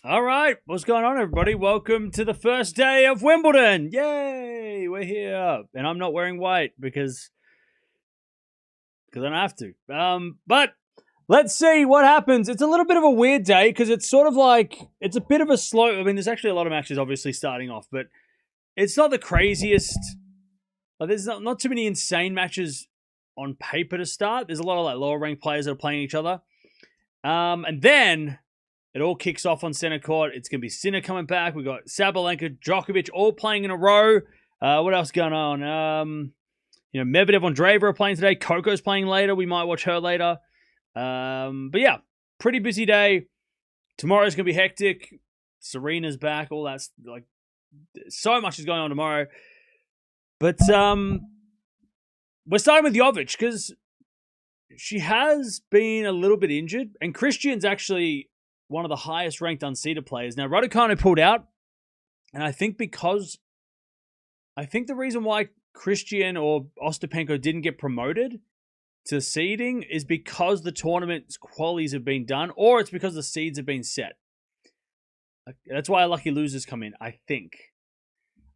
All right, what's going on, everybody? Welcome to the first day of Wimbledon. Yay, we're here, and I'm not wearing white because I don't have to. But let's see what happens. It's a little bit of a weird day because it's sort of like it's a bit of a slow. I mean, there's actually a lot of matches obviously starting off, but it's not the craziest. There's not too many insane matches on paper to start. There's a lot of like lower ranked players that are playing each other, and then it all kicks off on center court. It's going to be Sinner coming back. We've got Sabalenka, Djokovic all playing in a row. What else going on? Medvedev, Andreeva are playing today. Coco's playing later. We might watch her later. But yeah, pretty busy day. Tomorrow's going to be hectic. Serena's back. All that's like so much is going on tomorrow. But we're starting with Jovic because she has been a little bit injured. And Cristian's actually one of the highest ranked unseeded players. Now, Raducanu pulled out, and I think the reason why Cristian or Ostapenko didn't get promoted to seeding is because the tournament's qualies have been done, or it's because the seeds have been set. That's why lucky losers come in, I think.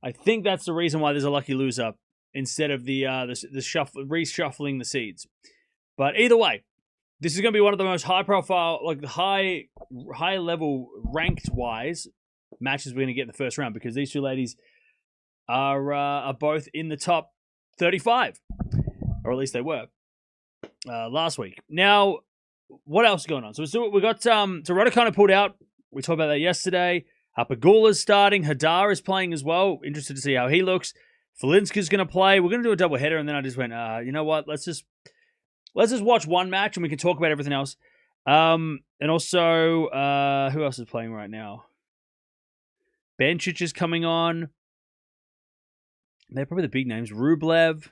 I think that's the reason why there's a lucky loser instead of the reshuffling the seeds. But either way, this is going to be one of the most high-profile, like high-level ranked-wise matches we're going to get in the first round because these two ladies are both in the top 35, or at least they were last week. Now, what else is going on? So we got Raducanu pulled out. We talked about that yesterday. Pegula's starting. Hadar is playing as well. Interested to see how he looks. Felinska's going to play. We're going to do a double header, and then I just went, you know what? Let's just watch one match and we can talk about everything else. And also, who else is playing right now? Bencic is coming on. They're probably the big names. Rublev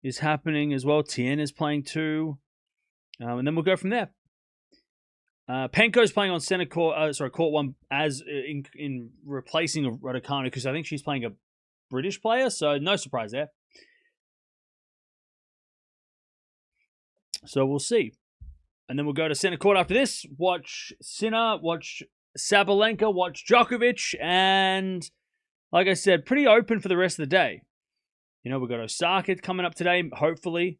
is happening as well. Tien is playing too. And then we'll go from there. Penko's playing on center court. Court one as in replacing Raducanu because I think she's playing a British player. So no surprise there. So we'll see. And then we'll go to center court after this. Watch Sinner, watch Sabalenka, watch Djokovic. And like I said, pretty open for the rest of the day. We've got Osaka coming up today, hopefully.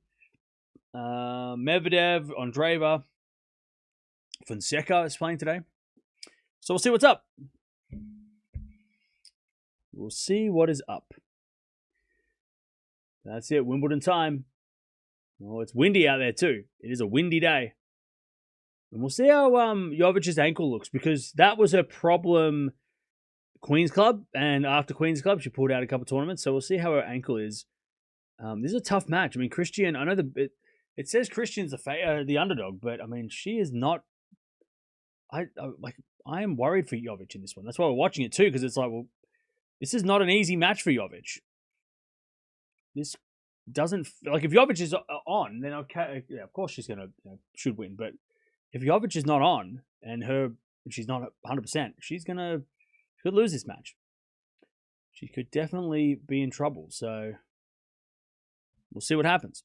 Medvedev, Andreeva. Fonseca is playing today. So we'll see what's up. We'll see what is up. That's it. Wimbledon time. Oh, it's windy out there too. It is a windy day. And we'll see how Jovic's ankle looks because that was her problem Queen's Club. And after Queen's Club, she pulled out a couple of tournaments. So we'll see how her ankle is. This is a tough match. I mean, Cristian, I know it says Cristian's the underdog, but I mean, she is not. I am worried for Jovic in this one. That's why we're watching it too because it's like, well, this is not an easy match for Jovic. This doesn't like if Jovic is on, then okay, yeah, of course she's gonna should win. But if Jovic is not on and she's not 100%, she could lose this match. She could definitely be in trouble. So we'll see what happens.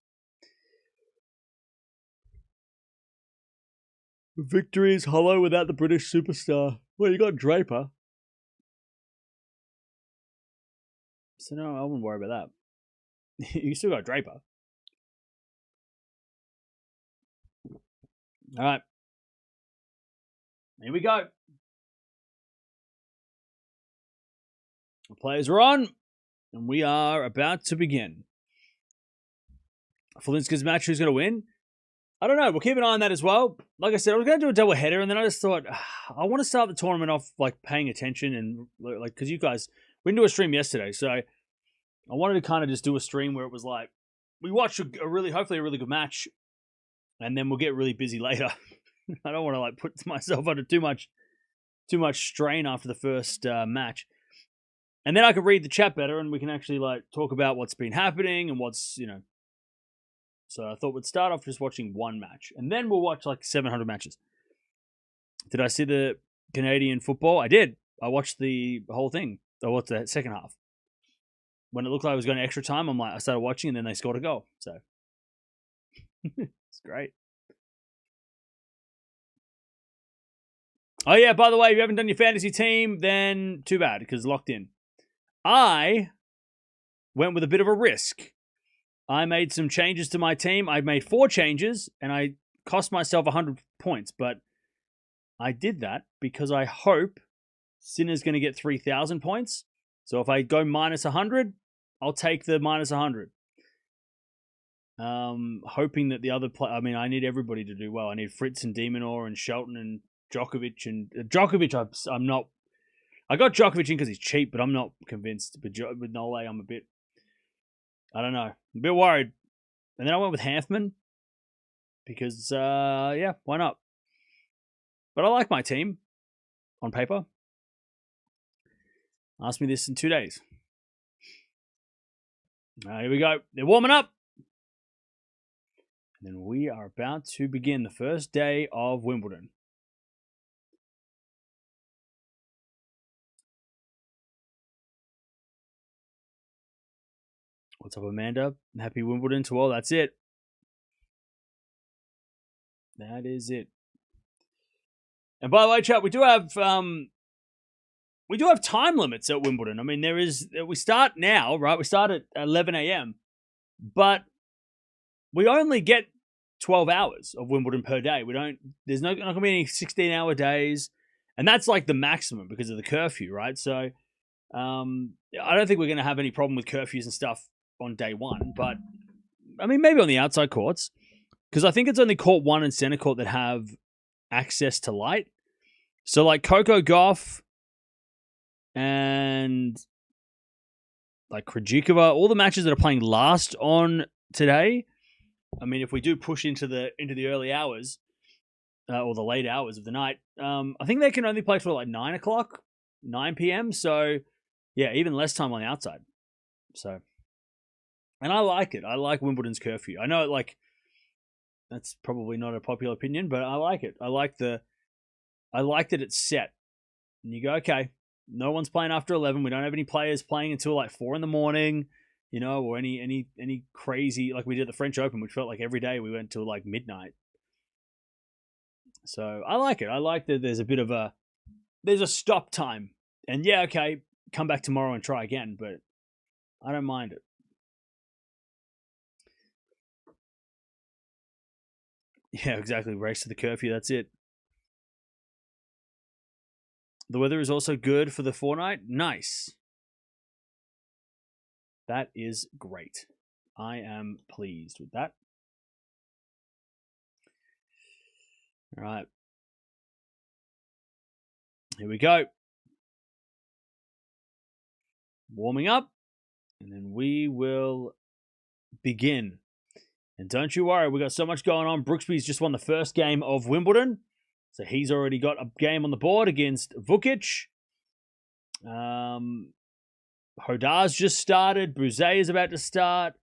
Victory is hollow without the British superstar. Well, you got Draper. So no, I wouldn't worry about that. You still got Draper. All right. Here we go. The players are on, and we are about to begin. Felinska's match, who's going to win? I don't know. We'll keep an eye on that as well. Like I said, I was going to do a double header, and then I just thought, I want to start the tournament off like paying attention and like because you guys, we didn't do a stream yesterday, so I wanted to kind of just do a stream where it was like we watch hopefully a really good match, and then we'll get really busy later. I don't want to like put myself under too much strain after the first match, and then I could read the chat better, and we can actually like talk about what's been happening and what's So I thought we'd start off just watching one match, and then we'll watch like 700 matches. Did I see the Canadian football? I did. I watched the whole thing. I watched the second half. When it looked like it was going to extra time, I started watching, and then they scored a goal. So it's great. Oh, yeah, by the way, if you haven't done your fantasy team, then too bad, because locked in. I went with a bit of a risk. I made some changes to my team. I made 4 changes, and I cost myself 100 points, but I did that because I hope Sinner's going to get 3,000 points. So if I go minus 100, I'll take the minus 100. Hoping that the other I mean, I need everybody to do well. I need Fritz and Demonor and Shelton and Djokovic. And Djokovic, I'm not... I got Djokovic in because he's cheap, but I'm not convinced. But with Nole, I'm a bit... I don't know. I'm a bit worried. And then I went with Hanfman because, yeah, why not? But I like my team on paper. Ask me this in 2 days. Here we go. They're warming up. And then we are about to begin the first day of Wimbledon. What's up, Amanda? Happy Wimbledon to all. That's it. That is it. And by the way, chat, we do have time limits at Wimbledon. I mean, we start now, right? We start at 11 a.m. But we only get 12 hours of Wimbledon per day. There's not going to be any 16-hour days. And that's like the maximum because of the curfew, right? So I don't think we're going to have any problem with curfews and stuff on day one. But, I mean, maybe on the outside courts. Because I think it's only court 1 and center court that have access to light. So, like, Coco Gauff and, like, Krejcikova, all the matches that are playing last on today, I mean, if we do push into the early hours, or the late hours of the night, I think they can only play for, like, 9 o'clock, 9 p.m., so, yeah, even less time on the outside. So, and I like it. I like Wimbledon's curfew. I know, like, that's probably not a popular opinion, but I like it. I like that it's set. And you go, okay, no one's playing after 11. We don't have any players playing until like 4 in the morning, you know, or any crazy, like we did at the French Open, which felt like every day we went till like midnight. So I like it. I like that there's a stop time. And yeah, okay, come back tomorrow and try again, but I don't mind it. Yeah, exactly. Race to the curfew. That's it. The weather is also good for the fortnight. Nice. That is great. I am pleased with that. All right. Here we go. Warming up. And then we will begin. And don't you worry, we got so much going on. Brooksby's just won the first game of Wimbledon. So he's already got a game on the board against Vukic. Hodar's just started. Bouzet is about to start.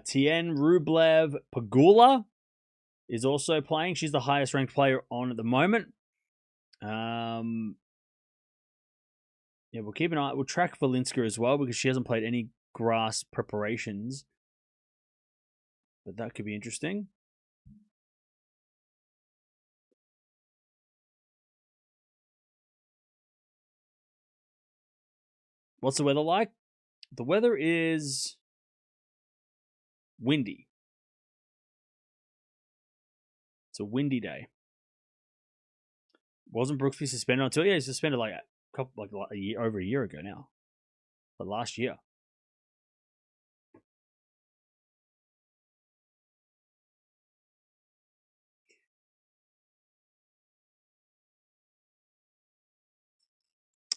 Tien, Rublev, Pagula is also playing. She's the highest ranked player on at the moment. Yeah, we'll keep an eye. We'll track Valinska as well because she hasn't played any grass preparations. But that could be interesting. What's the weather like? The weather is windy. It's a windy day. Wasn't Brooksby suspended until he's suspended like over a year ago now, but last year.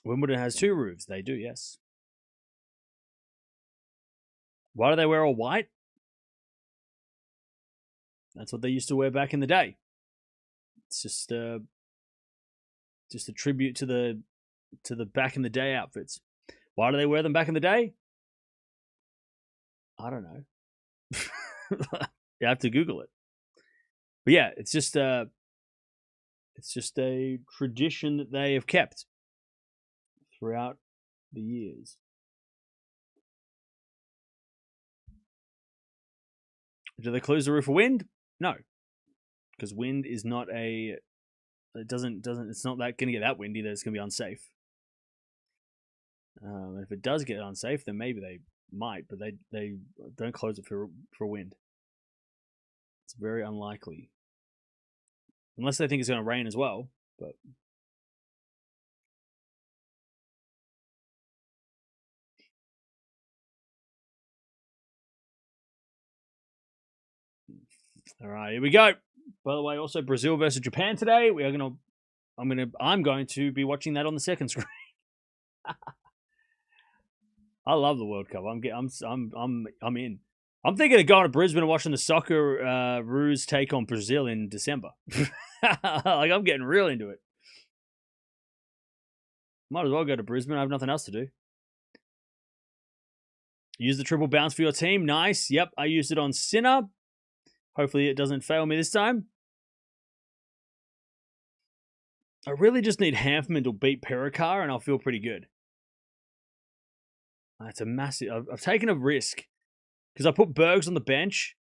Wimbledon has 2 roofs. They do, yes. Why do they wear all white? That's what they used to wear back in the day. It's just a tribute to the back in the day outfits. Why do they wear them back in the day? I don't know. You have to Google it. But yeah, it's just a tradition that they have kept throughout the years. Do they close the roof for wind? No, because wind is not a It doesn't. It's not that going to get that windy that it's going to be unsafe. If it does get unsafe, then maybe they might, but they don't close it for wind. It's very unlikely, unless they think it's going to rain as well. But all right, here we go. By the way, also Brazil versus Japan today. I'm going to be watching that on the second screen. I love the World Cup. I'm in. I'm thinking of going to Brisbane and watching the Socceroos take on Brazil in December. Like, I'm getting real into it. Might as well go to Brisbane. I have nothing else to do. Use the triple bounce for your team. Nice. Yep, I used it on Sinner. Hopefully it doesn't fail me this time. I really just need Hanfman to beat Perikar and I'll feel pretty good. That's a massive... I've taken a risk because I put Bergs on the bench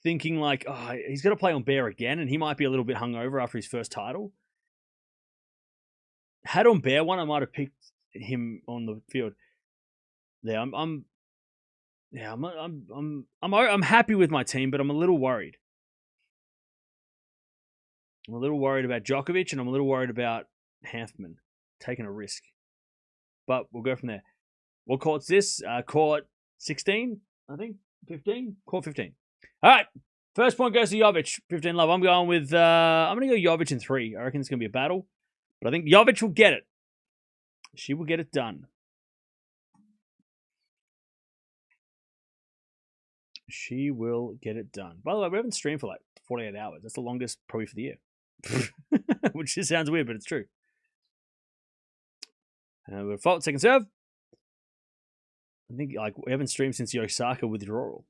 thinking like, oh, he's going to play on Bear again and he might be a little bit hungover after his first title. Had on Bear one, I might have picked him on the field. Yeah, I'm happy with my team, but I'm a little worried. I'm a little worried about Djokovic and I'm a little worried about Hanfman taking a risk. But we'll go from there. What court's this? Court 16, I think? 15? Court 15. All right. First point goes to Jovic. 15 love. I'm going with... I'm going to go Jovic in 3. I reckon it's going to be a battle. But I think Jovic will get it. She will get it done. She will get it done. By the way, we haven't streamed for like 48 hours. That's the longest probably for the year. Which just sounds weird, but it's true. We're fault. Second serve. I think like we haven't streamed since the Osaka withdrawal,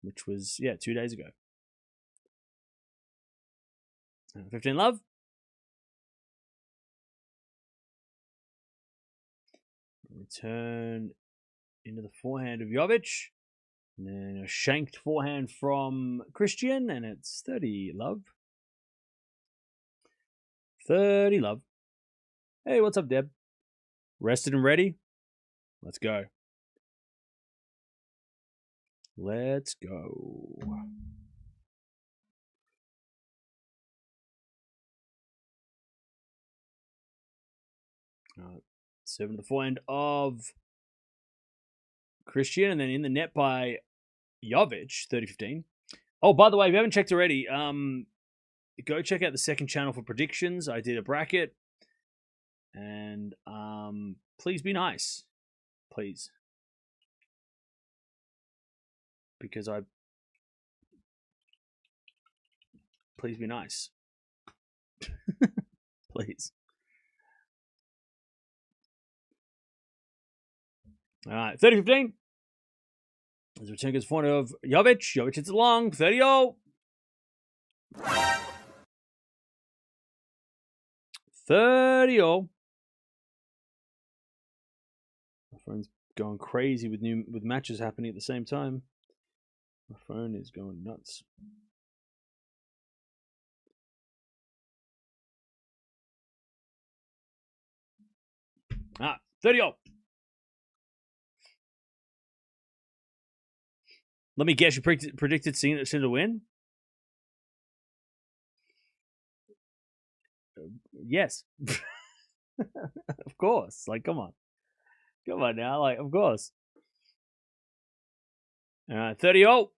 which was 2 days ago. 15 love. Return into the forehand of Jovic, and then a shanked forehand from Cristian, and it's 30 love. 30 love. Hey, what's up, Deb? Rested and ready? Let's go. Let's go. Serving the forehand of Cristian, and then in the net by Jovic, 30-15. Oh, by the way, if you haven't checked already, go check out the second channel for predictions. I did a bracket, and please be nice. Please. Because please be nice. Please. All right, 30-15. As return goes forward of Jovic. Jovic hits it long. 30-0. 30-0. My phone's going crazy with matches happening at the same time. My phone is going nuts. Ah, 30-0. Let me guess, you predicted Sinner to win? Yes. Of course. Like, come on. Come on now. Like, of course. All right, 30-0.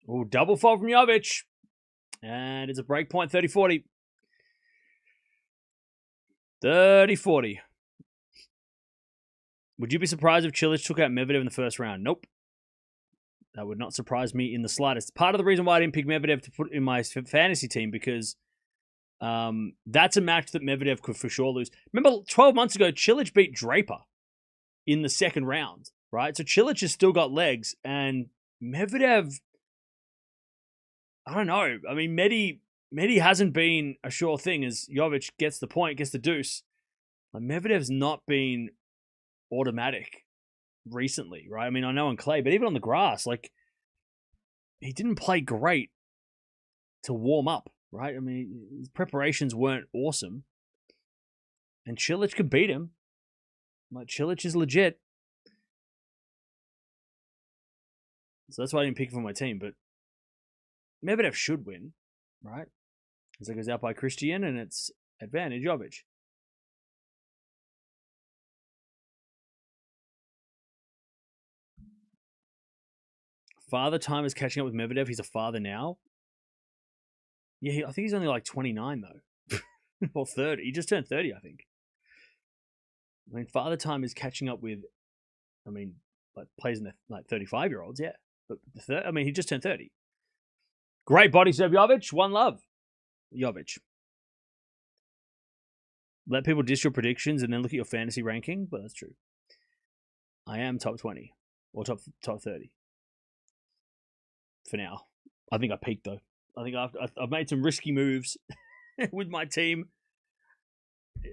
Oh, double fault from Jovic. And it's a break point, 30-40. 30-40. Would you be surprised if Cilic took out Medvedev in the first round? Nope. That would not surprise me in the slightest. Part of the reason why I didn't pick Medvedev to put in my fantasy team, because that's a match that Medvedev could for sure lose. Remember, 12 months ago, Cilic beat Draper in the second round, right? So Cilic has still got legs, and Medvedev, I don't know. I mean, Medi hasn't been a sure thing as Jovic gets the point, gets the deuce. Like, Medvedev's not been automatic recently, right? I mean, I know on clay, but even on the grass, like, he didn't play great warm up, right? I mean, his preparations weren't awesome. And Cilic could beat him. Like, Cilic is legit. So that's why I didn't pick him for my team. But Medvedev should win, right? Because it goes out by Cristian and it's advantage Jovic. Father time is catching up with Medvedev. He's a father now. Yeah, I think he's only like 29 though. Or 30. He just turned 30, I think. I mean, father time is catching up with, I mean, like plays in the like 35-year-olds, yeah. But I mean, he just turned 30. Great body serve, Jovic. One love, Jovic. Let people diss your predictions and then look at your fantasy ranking, but that's true. I am top 20 or top 30 for now. I think I peaked though. I think I've made some risky moves with my team.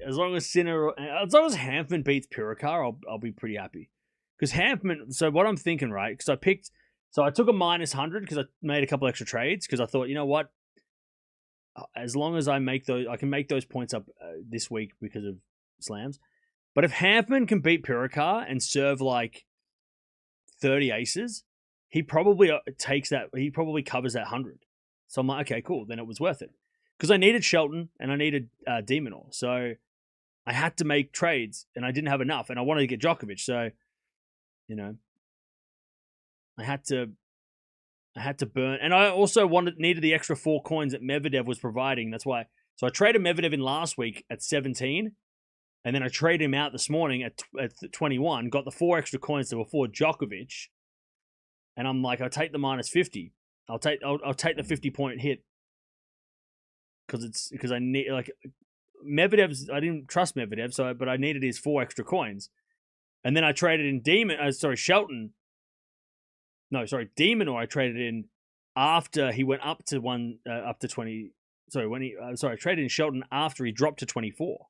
As long as Hanfman beats Pirikar, I'll be pretty happy. Because Hanfman, so what I'm thinking, right? Because I took a minus 100 because I made a couple extra trades because I thought, you know what? As long as I can make those points up this week because of slams. But if Hanfman can beat Pirikar and serve like 30 aces, he probably takes that. He probably covers that 100. So I'm like, okay, cool. Then it was worth it because I needed Shelton and I needed Demonor. So I had to make trades and I didn't have enough, and I wanted to get Djokovic. So, you know, I had to burn, and I also needed the extra 4 coins that Medvedev was providing. That's why. So I traded Medvedev in last week at 17, and then I traded him out this morning at 21. Got the 4 extra coins to afford Djokovic, and I'm like, I'll take the minus 50. I'll take the 50-point hit because I need like Medvedev's. I didn't trust Medvedev, but I needed his 4 extra coins, and then I traded in Shelton. No, sorry, Demonor I traded in after he went up to 20. Sorry, I traded in Shelton after he dropped to 24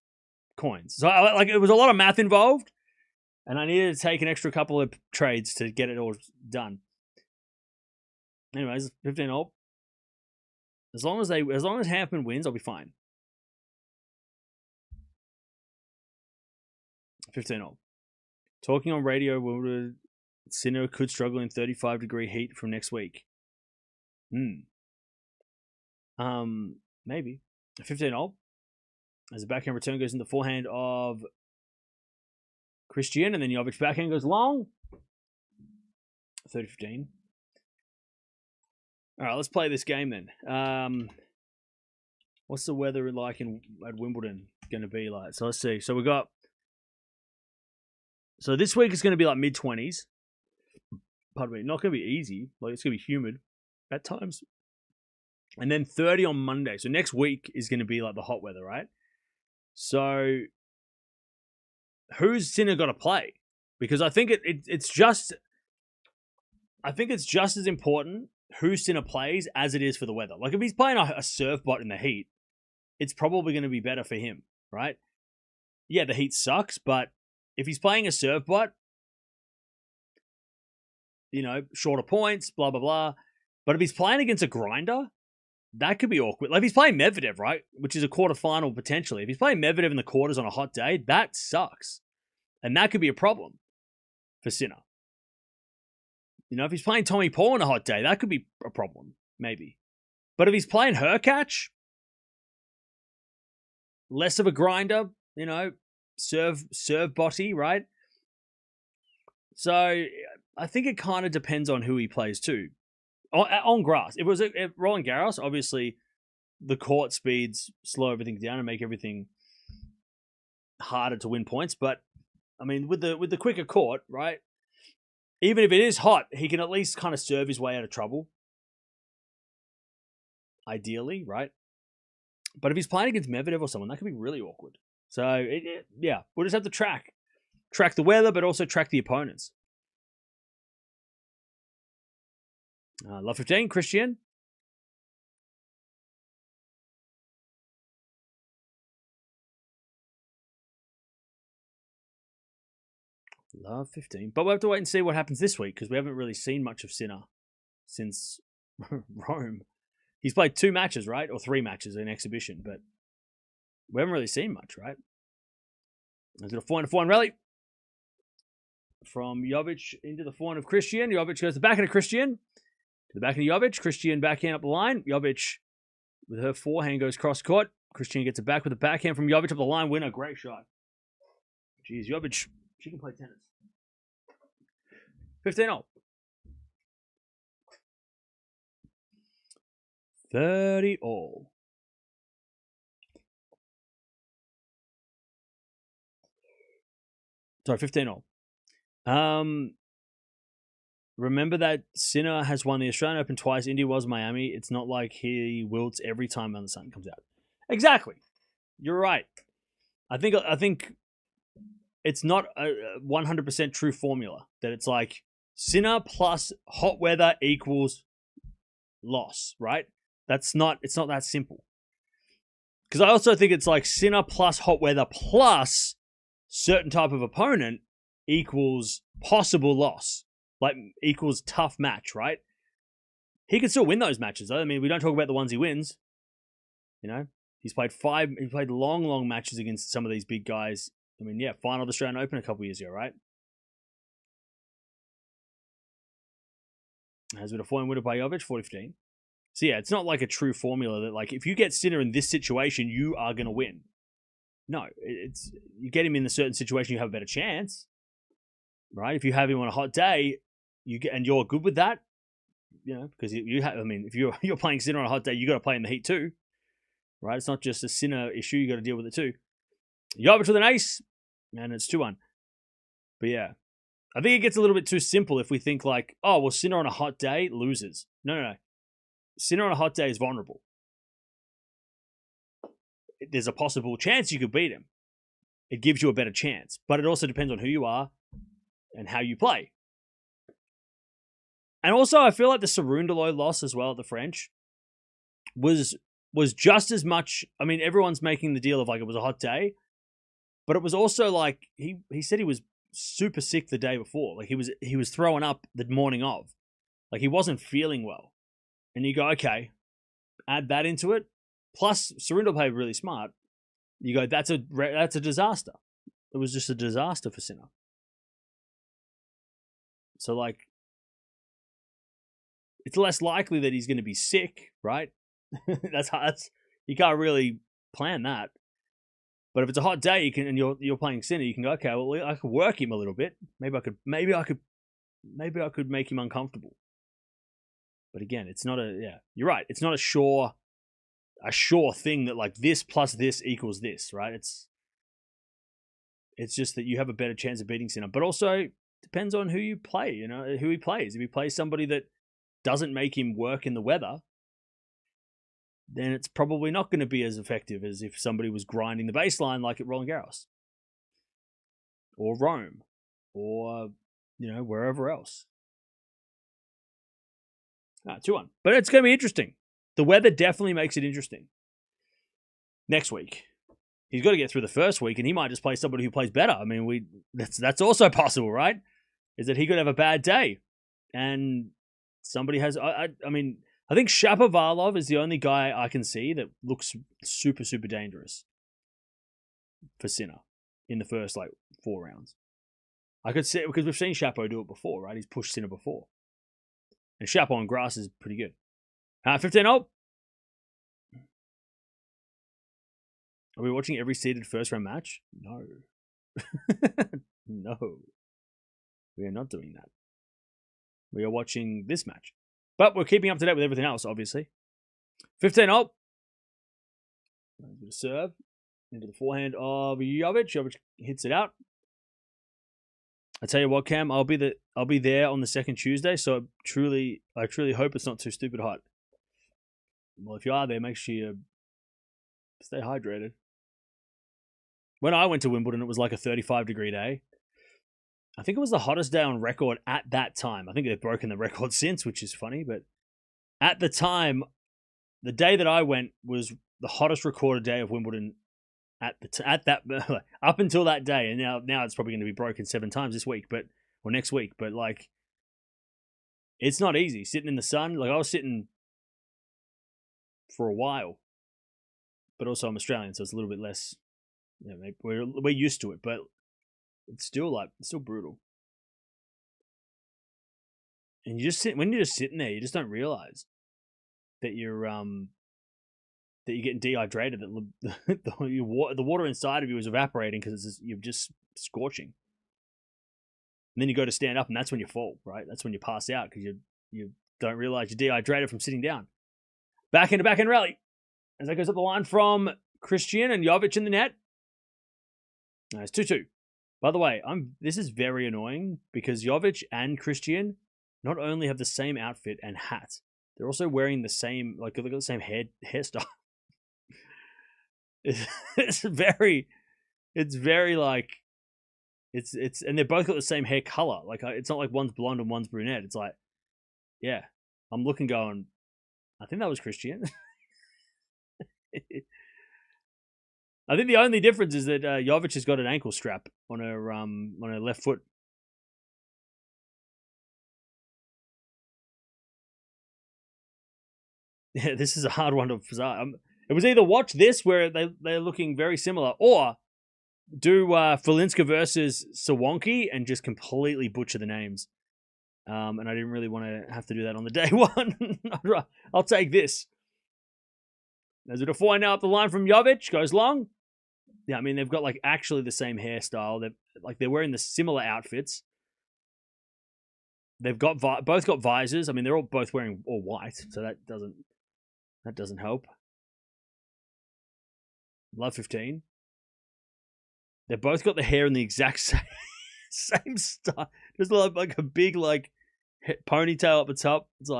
coins. So it was a lot of math involved, and I needed to take an extra couple of trades to get it all done. Anyways, 15-all. As long as Hanfman wins, I'll be fine. 15-all. Talking on radio, Sinner could struggle in 35-degree heat from next week. Maybe. 15-all. As a backhand return goes in the forehand of Cristian, and then Jovic backhand goes long. 30-15. All right, let's play this game then. What's the weather like at Wimbledon going to be like? So let's see. So this week is going to be like mid-20s. Pardon me. Not going to be easy. Like, it's going to be humid at times. And then 30 on Monday. So next week is going to be like the hot weather, right? So who's Sinner got to play? Because I think it's just as important who Sinner plays as it is for the weather. Like if he's playing a serve bot in the heat, it's probably going to be better for him, right? Yeah, the heat sucks, but if he's playing a serve bot, you know, shorter points, blah, blah, blah. But if he's playing against a grinder, that could be awkward. Like if he's playing Medvedev, right, which is a quarterfinal potentially. If he's playing Medvedev in the quarters on a hot day, that sucks. And that could be a problem for Sinner. You know, if he's playing Tommy Paul on a hot day, that could be a problem, maybe. But if he's playing Hurkacz, less of a grinder, you know, serve botty, right? So I think it kind of depends on who he plays too. On grass. If it was at Roland Garros, obviously the court speeds slow everything down and make everything harder to win points. But I mean, with the quicker court, right? Even if it is hot, he can at least kind of serve his way out of trouble. Ideally, right? But if he's playing against Medvedev or someone, that could be really awkward. So, yeah, we'll just have to track the weather, but also track the opponents. Love 15, Cristian. Love 15. But we'll have to wait and see what happens this week because we haven't really seen much of Sinner since Rome. He's played 2 matches, right? Or 3 matches in exhibition, but we haven't really seen much, right? Let's do a 4-4 rally. From Jovic into the forehand of Cristian. Jovic goes to the backhand of Cristian. To the backhand of Jovic. Cristian backhand up the line. Jovic with her forehand goes cross court. Cristian gets it back with the backhand from Jovic up the line. Winner. Great shot. Jeez, Jovic, she can play tennis. 15-0. 30-all. Sorry, 15-all. Remember that Sinner has won the Australian Open twice. Indy was Miami. It's not like he wilts every time when the sun comes out. Exactly. You're right. I think it's not a 100% true formula that it's like Sinner plus hot weather equals loss, right? It's not that simple. Because I also think it's like Sinner plus hot weather plus certain type of opponent equals possible loss, like equals tough match, right? He can still win those matches, though. I mean, we don't talk about the ones he wins. You know, he played long matches against some of these big guys. I mean, yeah, final of the Australian Open a couple years ago, right? Has been a 4-1 winner by Jovic, 40-15. So yeah, it's not like a true formula that like if you get Sinner in this situation, you are going to win. No, it's you get him in a certain situation, you have a better chance. Right? If you have him on a hot day, and you're good with that, you know, because you have. I mean, if you're playing Sinner on a hot day, you got to play in the heat too, right? It's not just a Sinner issue; you got to deal with it too. Jovic with an ace, and it's 2-1. But yeah, I think it gets a little bit too simple if we think like, oh, well, Sinner on a hot day loses. No. Sinner on a hot day is vulnerable. There's a possible chance you could beat him. It gives you a better chance, but it also depends on who you are and how you play. And also, I feel like the Cerundolo loss as well at the French was just as much. I mean, everyone's making the deal of like it was a hot day, but it was also like he said he was super sick the day before. Like he was throwing up the morning of, like he wasn't feeling well. And you go, okay, add that into it. Plus, Cerundolo played really smart. You go, that's a disaster. It was just a disaster for Sinner. So, like, it's less likely that he's going to be sick, right? that's you can't really plan that. But if it's a hot day, you can, and you're playing Sinner, you can go, okay, well, I could work him a little bit. Maybe I could make him uncomfortable. But again, it's not you're right. It's not a sure thing that like this plus this equals this, right? It's just that you have a better chance of beating Sinner. But also depends on who you play, you know, who he plays. If he plays somebody that doesn't make him work in the weather, then it's probably not going to be as effective as if somebody was grinding the baseline like at Roland Garros. Or Rome. Or, you know, wherever else. 2-1. But it's going to be interesting. The weather definitely makes it interesting. Next week. He's got to get through the first week, and he might just play somebody who plays better. I mean, that's also possible, right? Is that he could have a bad day. And somebody has... I mean, I think Shapovalov is the only guy I can see that looks super, super dangerous for Sinner in the first, 4 rounds. I could see... Because we've seen Shapo do it before, right? He's pushed Sinner before. And Shapo on grass is pretty good. 15-0. Are we watching every seeded first round match? No. No. We are not doing that. We are watching this match. But we're keeping up to date with everything else, obviously. 15-0. Serve. Into the forehand of Jovic. Jovic hits it out. I tell you what, Cam, I'll be there on the second Tuesday, so I truly hope it's not too stupid hot. Well, if you are there, make sure you stay hydrated. When I went to Wimbledon, it was like a 35-degree day. I think it was the hottest day on record at that time. I think they've broken the record since, which is funny, but at the time, the day that I went was the hottest recorded day of Wimbledon at that up until that day, and now it's probably going to be broken 7 times this week, or next week. But like, it's not easy sitting in the sun. Like I was sitting for a while. But also I'm Australian, so it's a little bit less. Yeah, we're used to it, but it's still brutal. And when you're just sitting there, you just don't realize that you're getting dehydrated. That the water inside of you is evaporating because you're just scorching. And then you go to stand up, and that's when you fall. Right, that's when you pass out because you don't realize you're dehydrated from sitting down. Backhand rally. As that goes up the line from Cristian and Jovic in the net. No, it's 2-2. By the way, this is very annoying because Jovic and Cristian not only have the same outfit and hat, they're also wearing the same, they've got the same hairstyle. It's very and they're both got the same hair color. It's not like one's blonde and one's brunette. It's like, yeah, I'm looking going, I think that was Cristian. I think the only difference is that Jovic has got an ankle strap on her left foot. Yeah, this is a hard one to. It was either watch this where they're looking very similar, or do Falinska versus Swanky and just completely butcher the names. And I didn't really want to have to do that on the day one. I'll take this. There's a 4 now up the line from Jovic. Goes long. Yeah, I mean, they've got actually the same hairstyle. They're wearing the similar outfits. They've got both got visors. I mean, they're both wearing all white, so that doesn't help. Love 15. They've both got the hair in the exact same style. Just like a big ponytail up the top. It's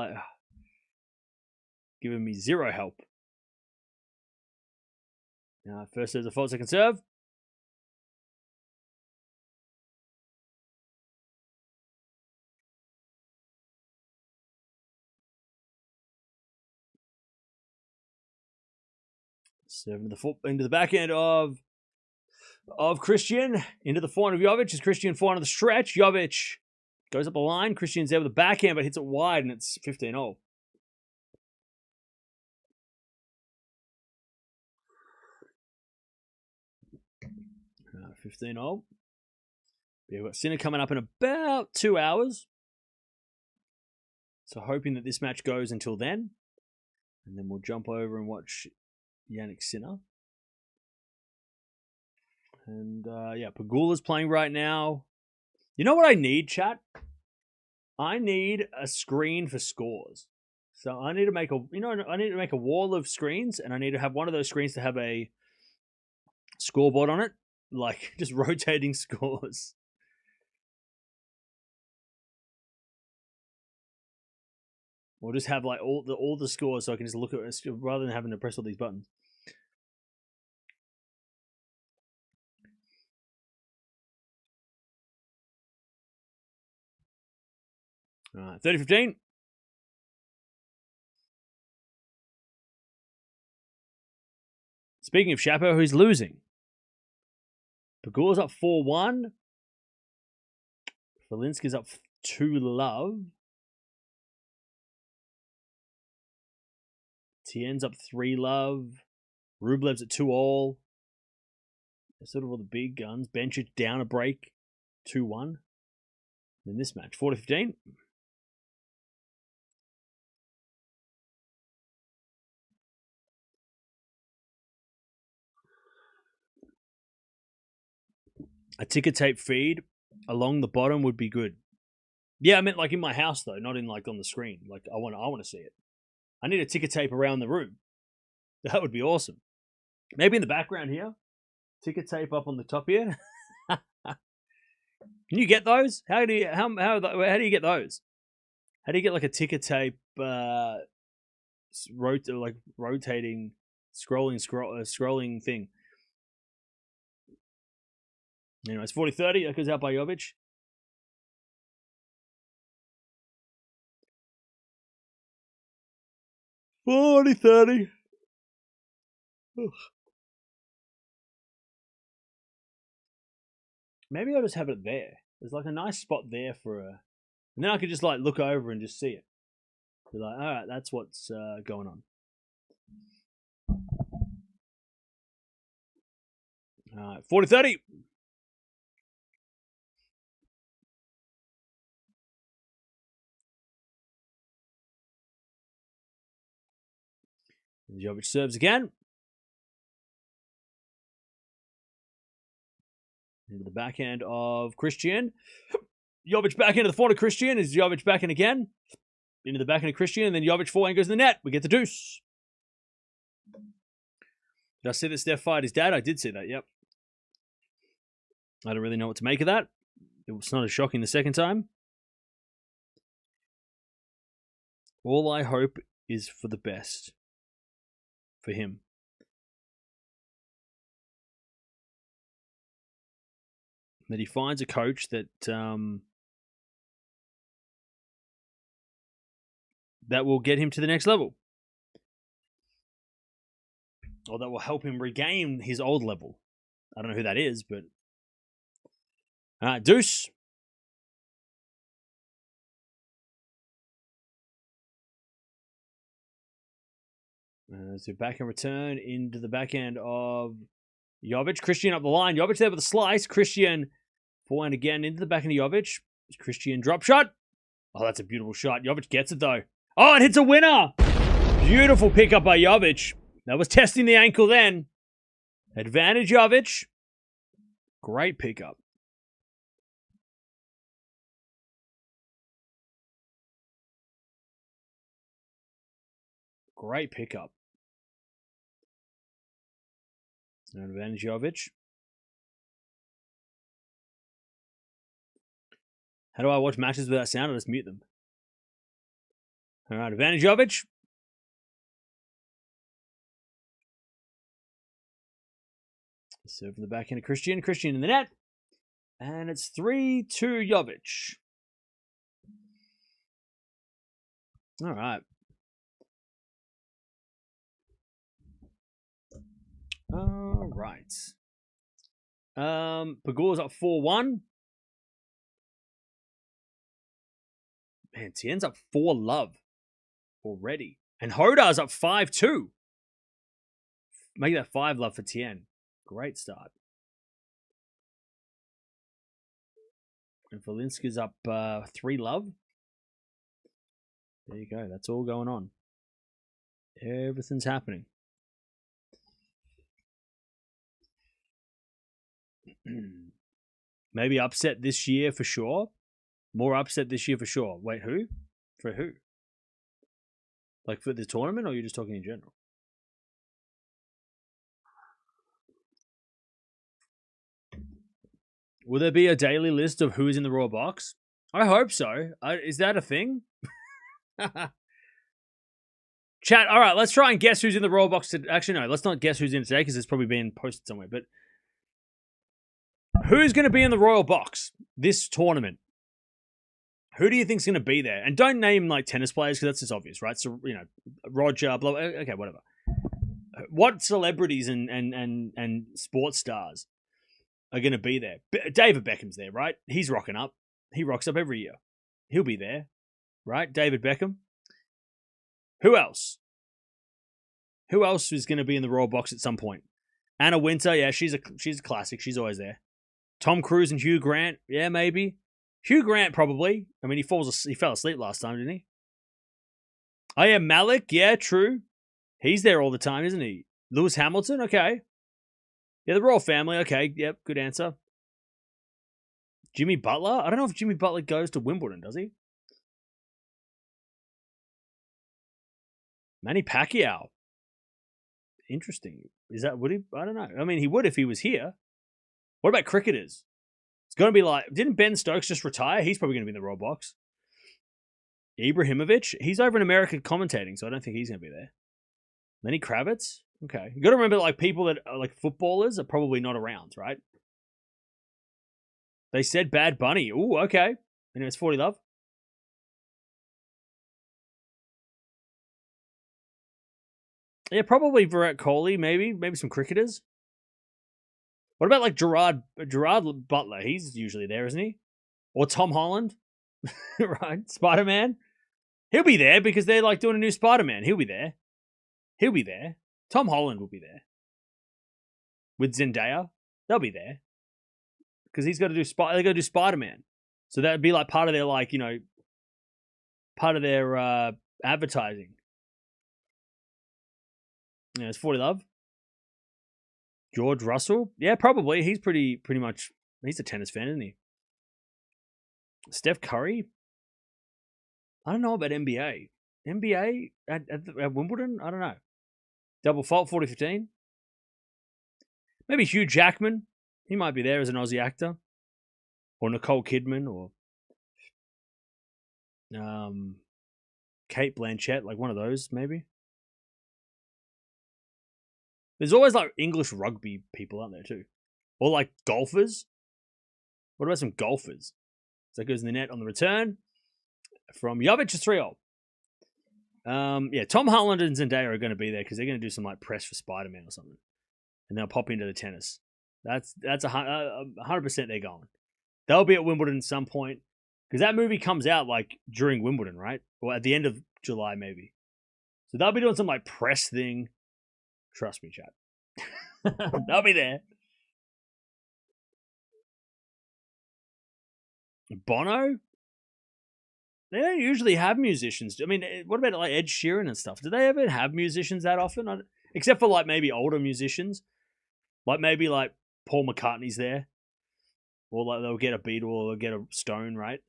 giving me zero help. First there's a fault, second serve. Serve into the backhand of Cristian. Into the forehand of Jovic. Is Cristian forehand of the stretch. Jovic goes up the line. Cristian's there with the backhand, but hits it wide, and it's 15-0. 15-0. We've got Sinner coming up in about 2 hours. So hoping that this match goes until then. And then we'll jump over and watch Jannik Sinner. And Pegula's playing right now. You know what I need, chat? I need a screen for scores. So I need to make a wall of screens, and I need to have one of those screens to have a scoreboard on it. Just rotating scores. Or just have all the scores so I can just look at it rather than having to press all these buttons. All right, 30-15. Speaking of Chapo, who's losing? Pegula's up 4-1. Falinska's up 2-love. Tien's up 3-love. Rublev's at 2-all. They're sort of all the big guns. Bencic down a break. 2-1. In this match, 40-15. A ticker tape feed along the bottom would be good. Yeah, I meant in my house though, not in on the screen. I want to see it. I need a ticker tape around the room. That would be awesome. Maybe in the background here. Ticker tape up on the top here. Can you get those? How do you get those? How do you get a ticker tape rotating scrolling thing? Anyway, it's 40-30. That goes out by Jovic. $40-30. Maybe I'll just have it there. There's a nice spot there and then I could just look over and just see it. Be all right, that's what's going on. All right, 40-30. Jovic serves again. Into the backhand of Cristian. Jovic back into the forehand of Cristian. Is Jovic backhand again? Into the backhand of Cristian, and then Jovic forehand goes in the net. We get the deuce. Did I see that Steph fired his dad? I did see that, yep. I don't really know what to make of that. It was not as shocking the second time. All I hope is for the best for him. That he finds a coach that that will get him to the next level. Or that will help him regain his old level. I don't know who that is, but... deuce. So back and return into the backhand of Jovic. Cristian up the line. Jovic there with a slice. Cristian forehand again into the backhand of Jovic. Cristian drop shot. Oh, that's a beautiful shot. Jovic gets it though. Oh, it hits a winner. Beautiful pickup by Jovic. That was testing the ankle then. Advantage Jovic. Great pickup. Great pickup. Advantage Jovic. How do I watch matches without sound? I just mute them. All right, advantage Jovic. Serve from the backhand of Cristian. Cristian in the net. And it's 3-2 Jovic. All right. All right. Pagula's up 4-1. Man, Tien's up 4-love already. And Hodar's up 5-2. Make that 5-love for Tien. Great start. And Valinska's up 3-love. There you go. That's all going on. Everything's happening. Maybe upset this year for sure. More upset this year for sure. Wait, who? For who? Like for the tournament, or are you just talking in general? Will there be a daily list of who is in the Raw box? I hope so. Is that a thing? Chat, all right, let's try and guess who's in the Raw box. Actually, no, let's not guess who's in today because it's probably been posted somewhere. But who's going to be in the Royal box this tournament? Who do you think's going to be there? And don't name like tennis players because that's just obvious, right? So, you know, Roger, blah, okay, whatever. What celebrities and sports stars are going to be there? David Beckham's there, right? He's rocking up. He rocks up every year. He'll be there, right? David Beckham. Who else? Who else is going to be in the Royal box at some point? Anna Wintour, yeah, she's a classic. She's always there. Tom Cruise and Hugh Grant, yeah, maybe. Hugh Grant probably. I mean, he fell asleep last time, didn't he? Oh yeah, Malik, yeah, true. He's there all the time, isn't he? Lewis Hamilton, okay. Yeah, the Royal family, okay. Yep, good answer. Jimmy Butler? I don't know if Jimmy Butler goes to Wimbledon, does he? Manny Pacquiao. Interesting. Would he? I don't know. I mean, he would if he was here. What about cricketers? It's going to be like, didn't Ben Stokes just retire? He's probably going to be in the Royal box. Ibrahimovic? He's over in America commentating, so I don't think he's going to be there. Lenny Kravitz? Okay. You got to remember, like, people that are like footballers are probably not around, right? They said Bad Bunny. Ooh, okay. Anyway, it's 40 love. Yeah, probably Virat Kohli, maybe some cricketers. What about like Gerard Butler? He's usually there, isn't he? Or Tom Holland, right? Spider-Man. He'll be there because they're like doing a new Spider-Man. He'll be there. He'll be there. Tom Holland will be there with Zendaya. They'll be there because he's got to do they got to do Spider-Man, so that'd be like part of their part of their advertising. Yeah, it's 40 love. George Russell, yeah, probably. He's pretty much. He's a tennis fan, isn't he? Steph Curry. I don't know about NBA. NBA at Wimbledon? I don't know. Double fault 40-15. Maybe Hugh Jackman. He might be there as an Aussie actor. Or Nicole Kidman or Kate Blanchett, like one of those, maybe. There's always like English rugby people out there too. Or like golfers. What about some golfers? So that goes in the net on the return. From Jovic to 3-0. Yeah, Tom Holland and Zendaya are going to be there because they're going to do some like press for Spider-Man or something. And they'll pop into the tennis. That's 100% they're going. They'll be at Wimbledon at some point. Because that movie comes out like during Wimbledon, right? Or at the end of July, maybe. So they'll be doing some like press thing. Trust me, chat. They'll be there. Bono? They don't usually have musicians. I mean, what about like Ed Sheeran and stuff? Do they ever have musicians that often? Except for like maybe older musicians. Like maybe like Paul McCartney's there. Or like they'll get a Beatle or they'll get a Stone, right?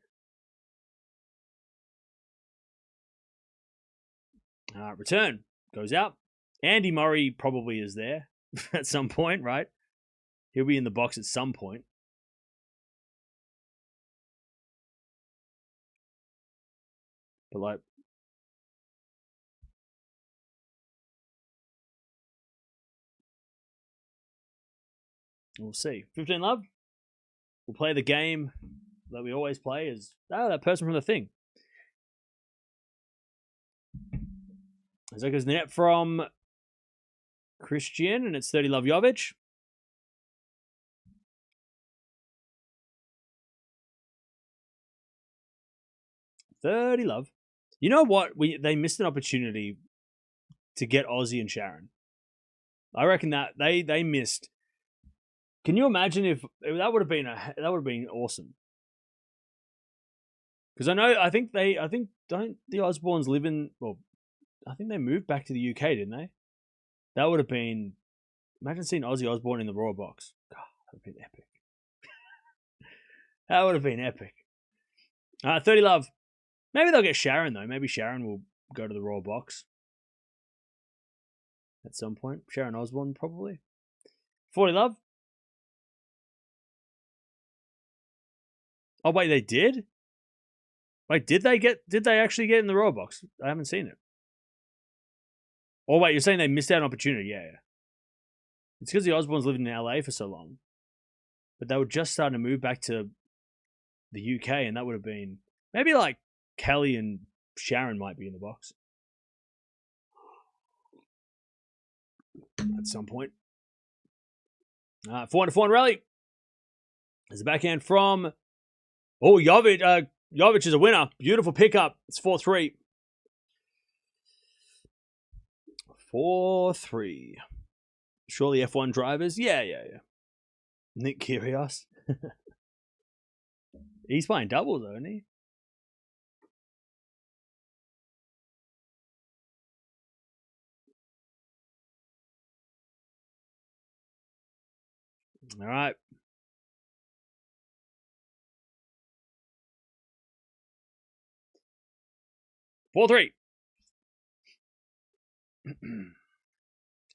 Return goes out. Andy Murray probably is there at some point, right? He'll be in the box at some point. But like, we'll see. 15 love. We'll play the game that we always play as that person from the thing. As that goes in the net from Cristian, and it's 30 love Jovic. $30 love. You know what? They missed an opportunity to get Aussie and Sharon. I reckon that they missed. Can you imagine if that would have been awesome? Because I think don't the Osbournes live in? Well, I think they moved back to the UK, didn't they? That would have been. Imagine seeing Ozzy Osbourne in the Raw box. God, that would have been epic. That would have been epic. 30 love. Maybe they'll get Sharon though. Maybe Sharon will go to the Raw box at some point. Sharon Osbourne probably. 40 love. Oh wait, they did? Wait, did they actually get in the Raw box? I haven't seen it. Oh wait, you're saying they missed out an opportunity? Yeah. It's because the Osbournes lived in LA for so long. But they were just starting to move back to the UK, and that would have been maybe like Kelly and Sharon might be in the box at some point. 400 rally. There's a backhand from Jovic. Jovic is a winner. Beautiful pickup. It's 4-3. 4-3. Surely F1 drivers? Yeah. Nick Kyrgios. He's playing doubles, though, isn't he? All right. Four, 3.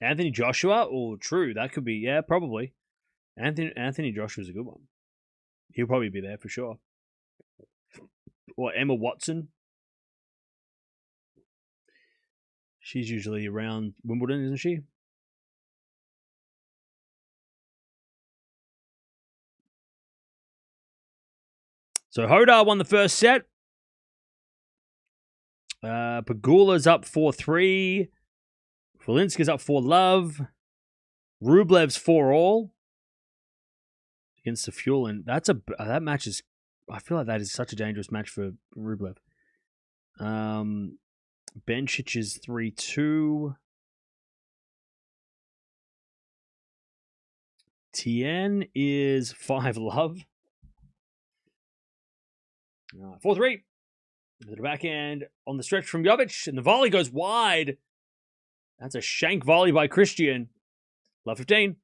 Anthony Joshua? Oh, true. That could be, yeah, probably. Anthony Joshua's a good one. He'll probably be there for sure. Or Emma Watson. She's usually around Wimbledon, isn't she? So Hodar won the first set. Pegula's up 4-3. Felinska's up 4-love. Rublev's 4-all against the Fuel, and that match is. I feel like that is such a dangerous match for Rublev. Bencic is 3-2. Tien is 5 love. 4-3. To the backhand on the stretch from Jovic, and the volley goes wide. That's a shank volley by Cristian. Love 15.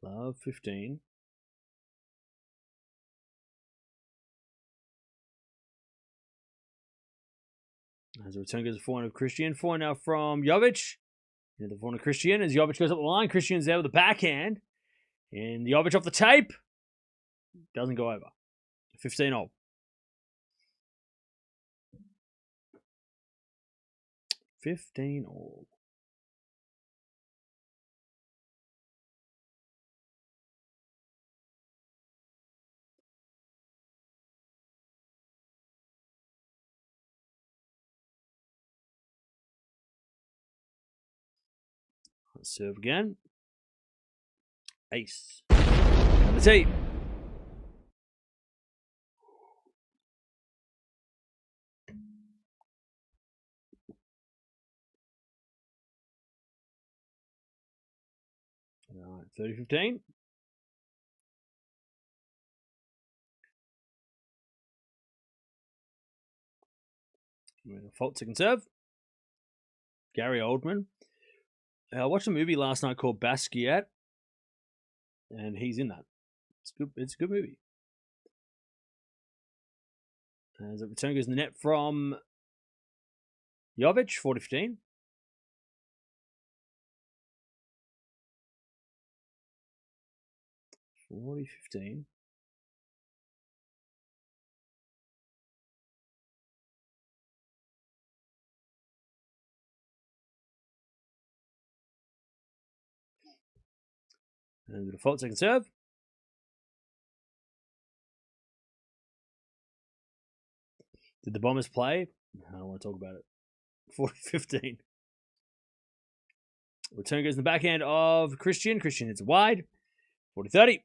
Love 15. As the return goes to forehand of Cristian. Forehand now from Jovic. And the forehand of Cristian as Jovic goes up the line. Cristian's there with the backhand. And Jovic off the tape. Doesn't go over. 15 all. 15 all. Let's serve again. Ace. On the tee. All right, 30-15. Fault second serve. Gary Oldman. I watched a movie last night called Basquiat, and he's in that. It's good. It's a good movie. As the return goes in the net from Jovic, 40-15. And the default second serve. Did the Bombers play? I don't want to talk about it. 40-15. Return goes in the backhand of Cristian. Cristian hits it wide. 40-30.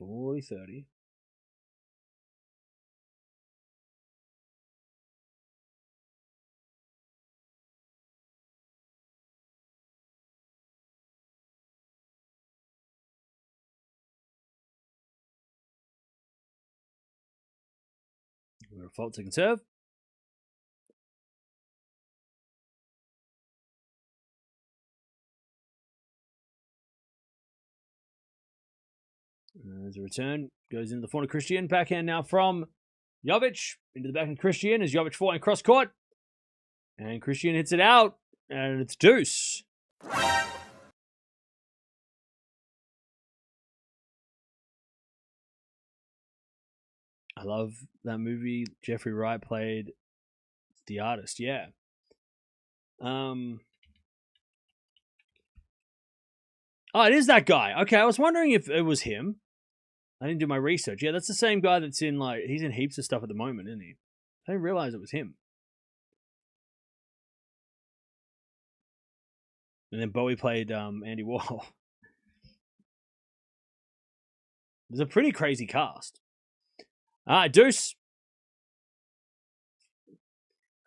40-30. Fault second serve. As a return goes into the forehand of Cristian. Backhand now from Jovic. Into the backhand of Cristian as Jovic forehand cross court. And Cristian hits it out. And it's deuce. I love that movie. Jeffrey Wright played the artist. Yeah. Oh, it is that guy. Okay, I was wondering if it was him. I didn't do my research. Yeah, that's the same guy that's in, like, he's in heaps of stuff at the moment, isn't he? I didn't realize it was him. And then Bowie played Andy Warhol. It's a pretty crazy cast. All right, deuce.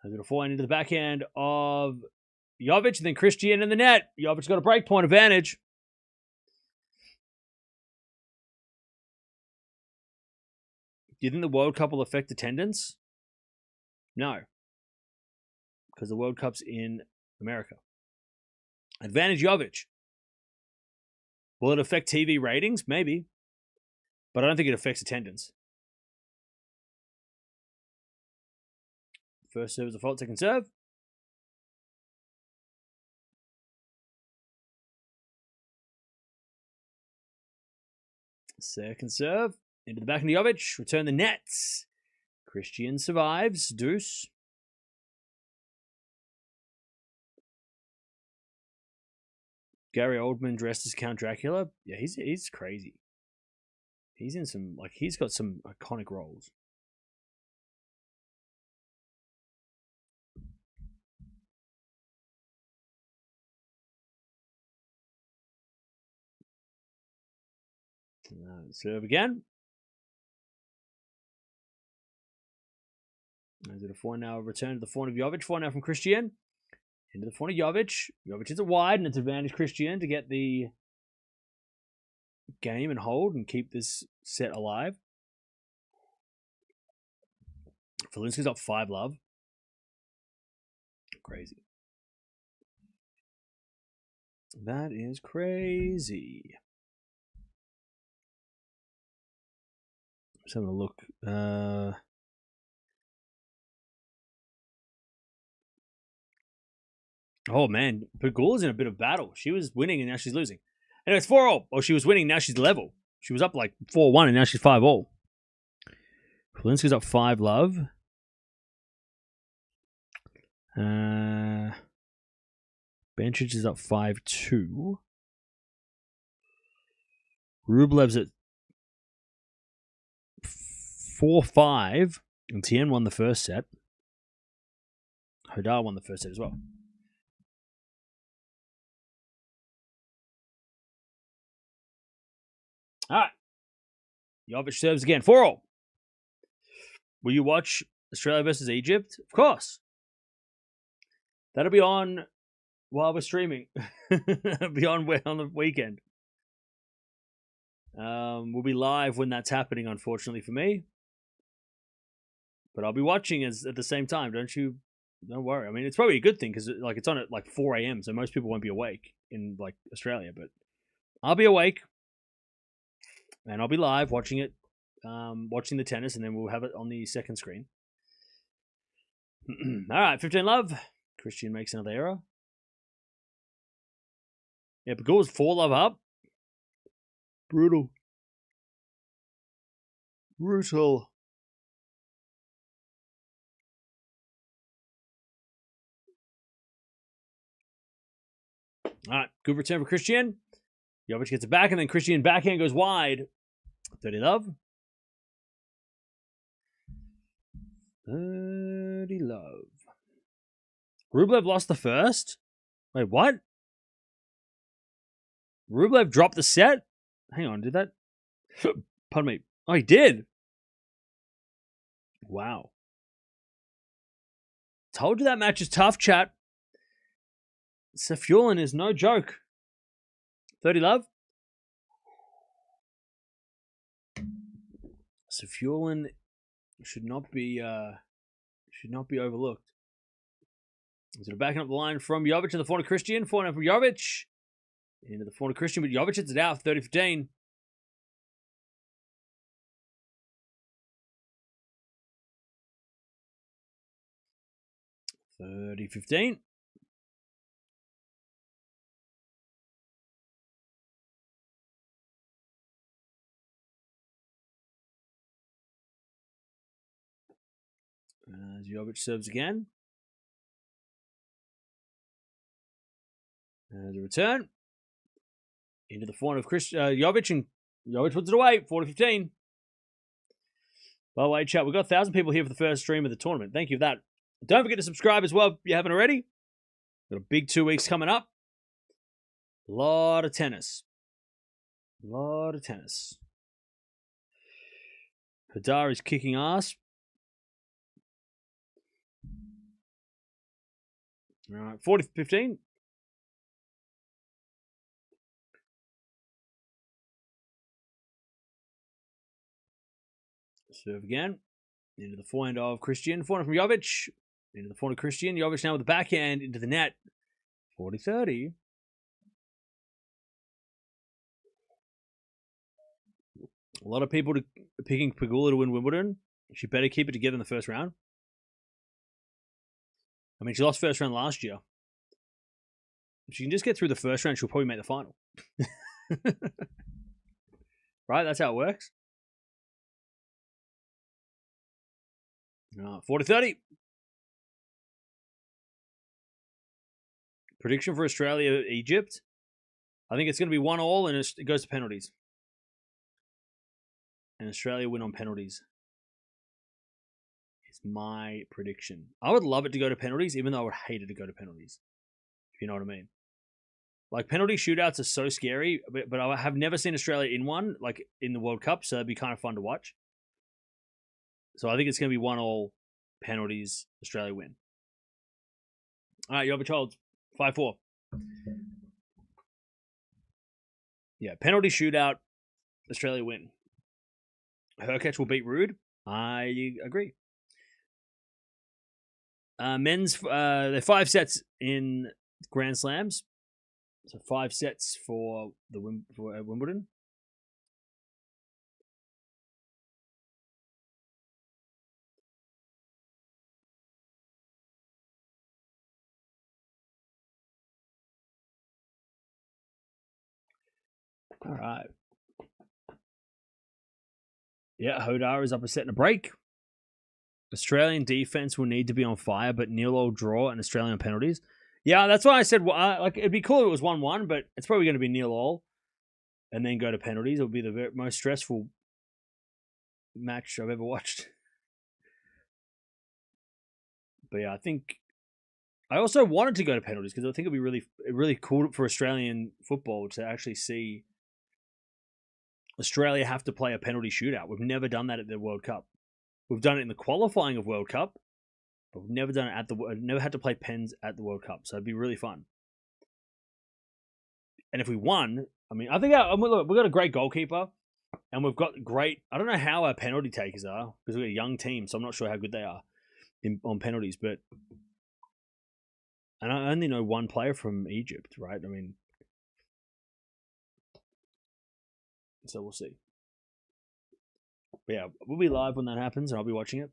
Has it a forehand into the backhand of Jovic, and then Cristian in the net. Jovic's got a break point advantage. Do you think the World Cup will affect attendance? No. Because the World Cup's in America. Advantage Jovic. Will it affect TV ratings? Maybe. But I don't think it affects attendance. First serve is a fault, second serve. Second serve. Into the back of Jovic. Return the nets. Cristian survives. Deuce. Gary Oldman dressed as Count Dracula. Yeah, he's crazy. He's in some, like, he's got some iconic roles. Serve again. Is it a 4 now? Return to the forehand of Jovic. 4 now from Cristian. Into the forehand of Jovic. Jovic hits it wide, and it's advantage Cristian to get the game and hold and keep this set alive. Felinski's up 5-love. Crazy. That is crazy. Just having a look. Oh, man. Pegula's in a bit of battle. She was winning, and now she's losing. Anyway, it's 4-all. Oh, she was winning, now she's level. She was up like 4-1, and now she's 5-all. Felinski's up 5-love. Bencic is up 5-2. Rublev's at 4-5. And Tien won the first set. Hodar won the first set as well. All right. Jovic serves again. 4-all. Will you watch Australia versus Egypt? Of course. That'll be on while we're streaming. It'll be on the weekend. We'll be live when that's happening, unfortunately for me. But I'll be watching at the same time. Don't worry. I mean, it's probably a good thing because it's on at like 4 a.m. So most people won't be awake in like Australia. But I'll be awake. And I'll be live watching it, watching the tennis, and then we'll have it on the second screen. All right, 15-love. Cristian makes another error. Yeah, Pegula's 4-love up. Brutal. All right, good return for Cristian. Jovic gets it back, and then Cristian backhand goes wide. 30-love. 30-love. Rublev lost the first? Wait, what? Rublev dropped the set? Hang on, did that? Pardon me. Oh, he did? Wow. Told you that match is tough, chat. Safiullin is no joke. 30-love. Safiullin should not be overlooked. So backing up the line from Jovic to the forehand of Cristian. Forehand from Jovic. Into the forehand of Cristian, but Jovic hits it out. 30-15. (30-15). As Jovic serves again. As a return. Into the forehand of Jovic, and Jovic puts it away. 40-15. By the way, chat, we've got 1,000 people here for the first stream of the tournament. Thank you for that. Don't forget to subscribe as well if you haven't already. Got a big 2 weeks coming up. A lot of tennis. Hadar is kicking ass. All right, 40-15. Serve again. Into the forehand of Cristian. Forehand from Jovic. Into the forehand of Cristian. Jovic now with the backhand into the net. 40-30. A lot of people picking Pegula to win Wimbledon. She better keep it together in the first round. I mean, she lost first round last year. If she can just get through the first round, she'll probably make the final. Right? That's how it works. 40-30. Prediction for Australia, Egypt. I think it's going to be 1-all and it goes to penalties. And Australia win on penalties. It's my prediction. I would love it to go to penalties, even though I would hate it to go to penalties. If you know what I mean. Like, penalty shootouts are so scary, but I have never seen Australia in one, like in the World Cup, so it'd be kind of fun to watch. So I think it's going to be 1-1 penalties, Australia win. All right, you have a child. 5-4. Yeah, penalty shootout, Australia win. Hurkacz will beat Rude. I agree. Men's, they're 5 sets in Grand Slams. So 5 sets for Wimbledon. All right. Yeah, Hodar is up a set and a break. Australian defense will need to be on fire, but nil-all draw and Australian penalties. Yeah, that's why I said like it'd be cool if it was 1-1, but it's probably going to be nil-all and then go to penalties. It'll be the most stressful match I've ever watched. But yeah, I think I also wanted to go to penalties because I think it'd be really cool for Australian football to actually see Australia have to play a penalty shootout. We've never done that at the World Cup. We've done it in the qualifying of World Cup, but we've never done it never had to play pens at the World Cup. So it'd be really fun. And if we won, I mean, I think we've got a great goalkeeper, and we've got great. I don't know how our penalty takers are because we're a young team, so I'm not sure how good they are on penalties. But and I only know one player from Egypt, right? I mean, so we'll see. But yeah, we'll be live when that happens, and I'll be watching it.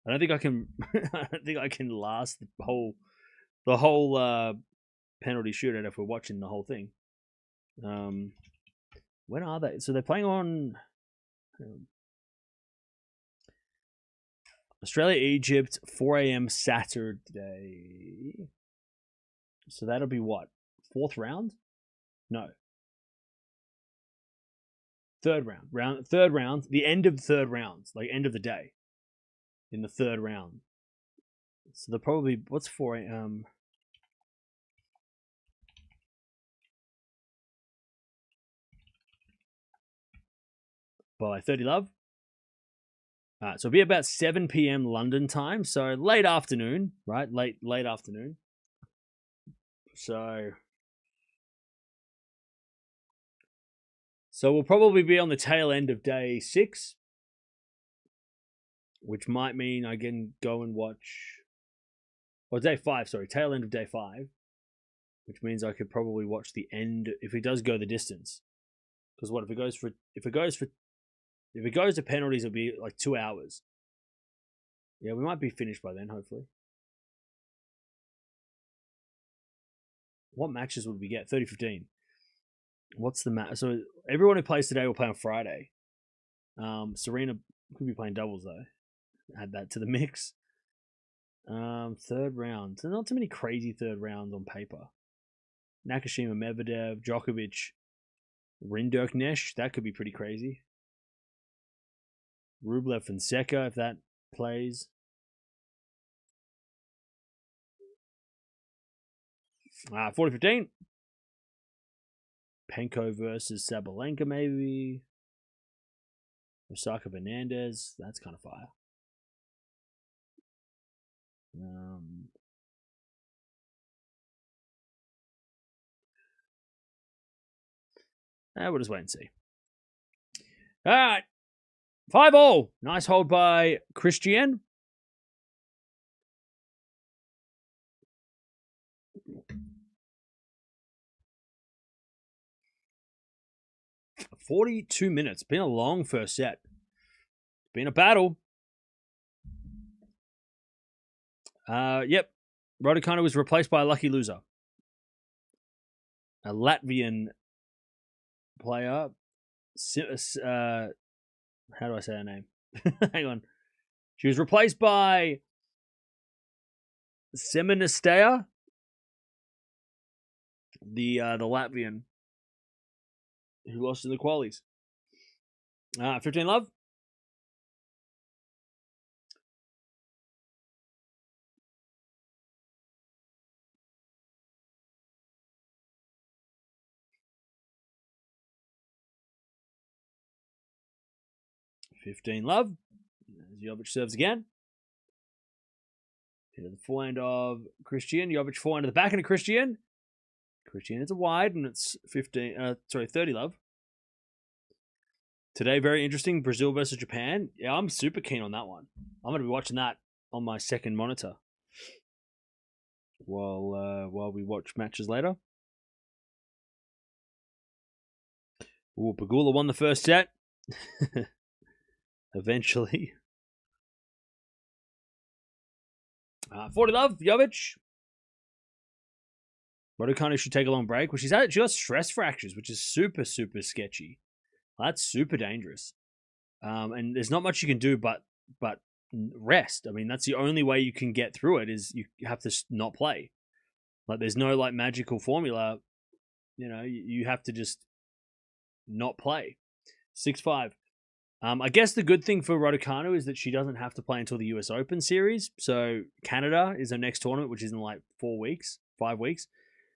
I don't think I can. I don't think I can last the whole penalty shootout if we're watching the whole thing. When are they? So they're playing on Australia, Egypt, 4 a.m. Saturday. So that'll be what? 4th round? No. Third round. The end of the third round, like end of the day. In the third round. So they'll probably what's 4 a.m. By 30 love. So it'll be about 7 p.m. London time. So late afternoon, right? Late afternoon. So we'll probably be on the tail end of day 6, which might mean I can go and watch. Or day 5, sorry, tail end of day 5, which means I could probably watch the end if it does go the distance. Because what if it goes to penalties, it'll be like 2 hours. Yeah, we might be finished by then, hopefully. What matches would we get? 30-15. What's the match? So everyone who plays today will play on Friday. Serena could be playing doubles though. Add that to the mix. Third round. So not too many crazy third rounds on paper. Nakashima, Medvedev, Djokovic, Rinderknecht. That could be pretty crazy. Rublev, Fonseca, if that plays. 40-15. Penko versus Sabalenka, maybe. Osaka Fernandez. That's kind of fire. We'll just wait and see. All right. 5-all. Nice hold by Cristian. $42 minutes. Been a long first set. Been a battle. Yep. Raducanu was replaced by a lucky loser. A Latvian player. How do I say her name? Hang on. She was replaced by Seministea, the Latvian who lost in the qualies. 15 love. 15 love. Jovic serves again. Into the forehand of Cristian. Jovic forehand to the backhand of Cristian. Cristian is a wide, and it's 30 love. Today, very interesting. Brazil versus Japan. Yeah, I'm super keen on that one. I'm going to be watching that on my second monitor while we watch matches later. Ooh, Pegula won the first set. Eventually. 40 love, Jovic. Raducanu should take a long break. Well, she got stress fractures, which is super, super sketchy. That's super dangerous. And there's not much you can do but rest. I mean, that's the only way you can get through it is you have to not play. Like, there's no like magical formula. You have to just not play. 6-5. I guess the good thing for Raducanu is that she doesn't have to play until the US Open series. So Canada is her next tournament, which is in like 5 weeks.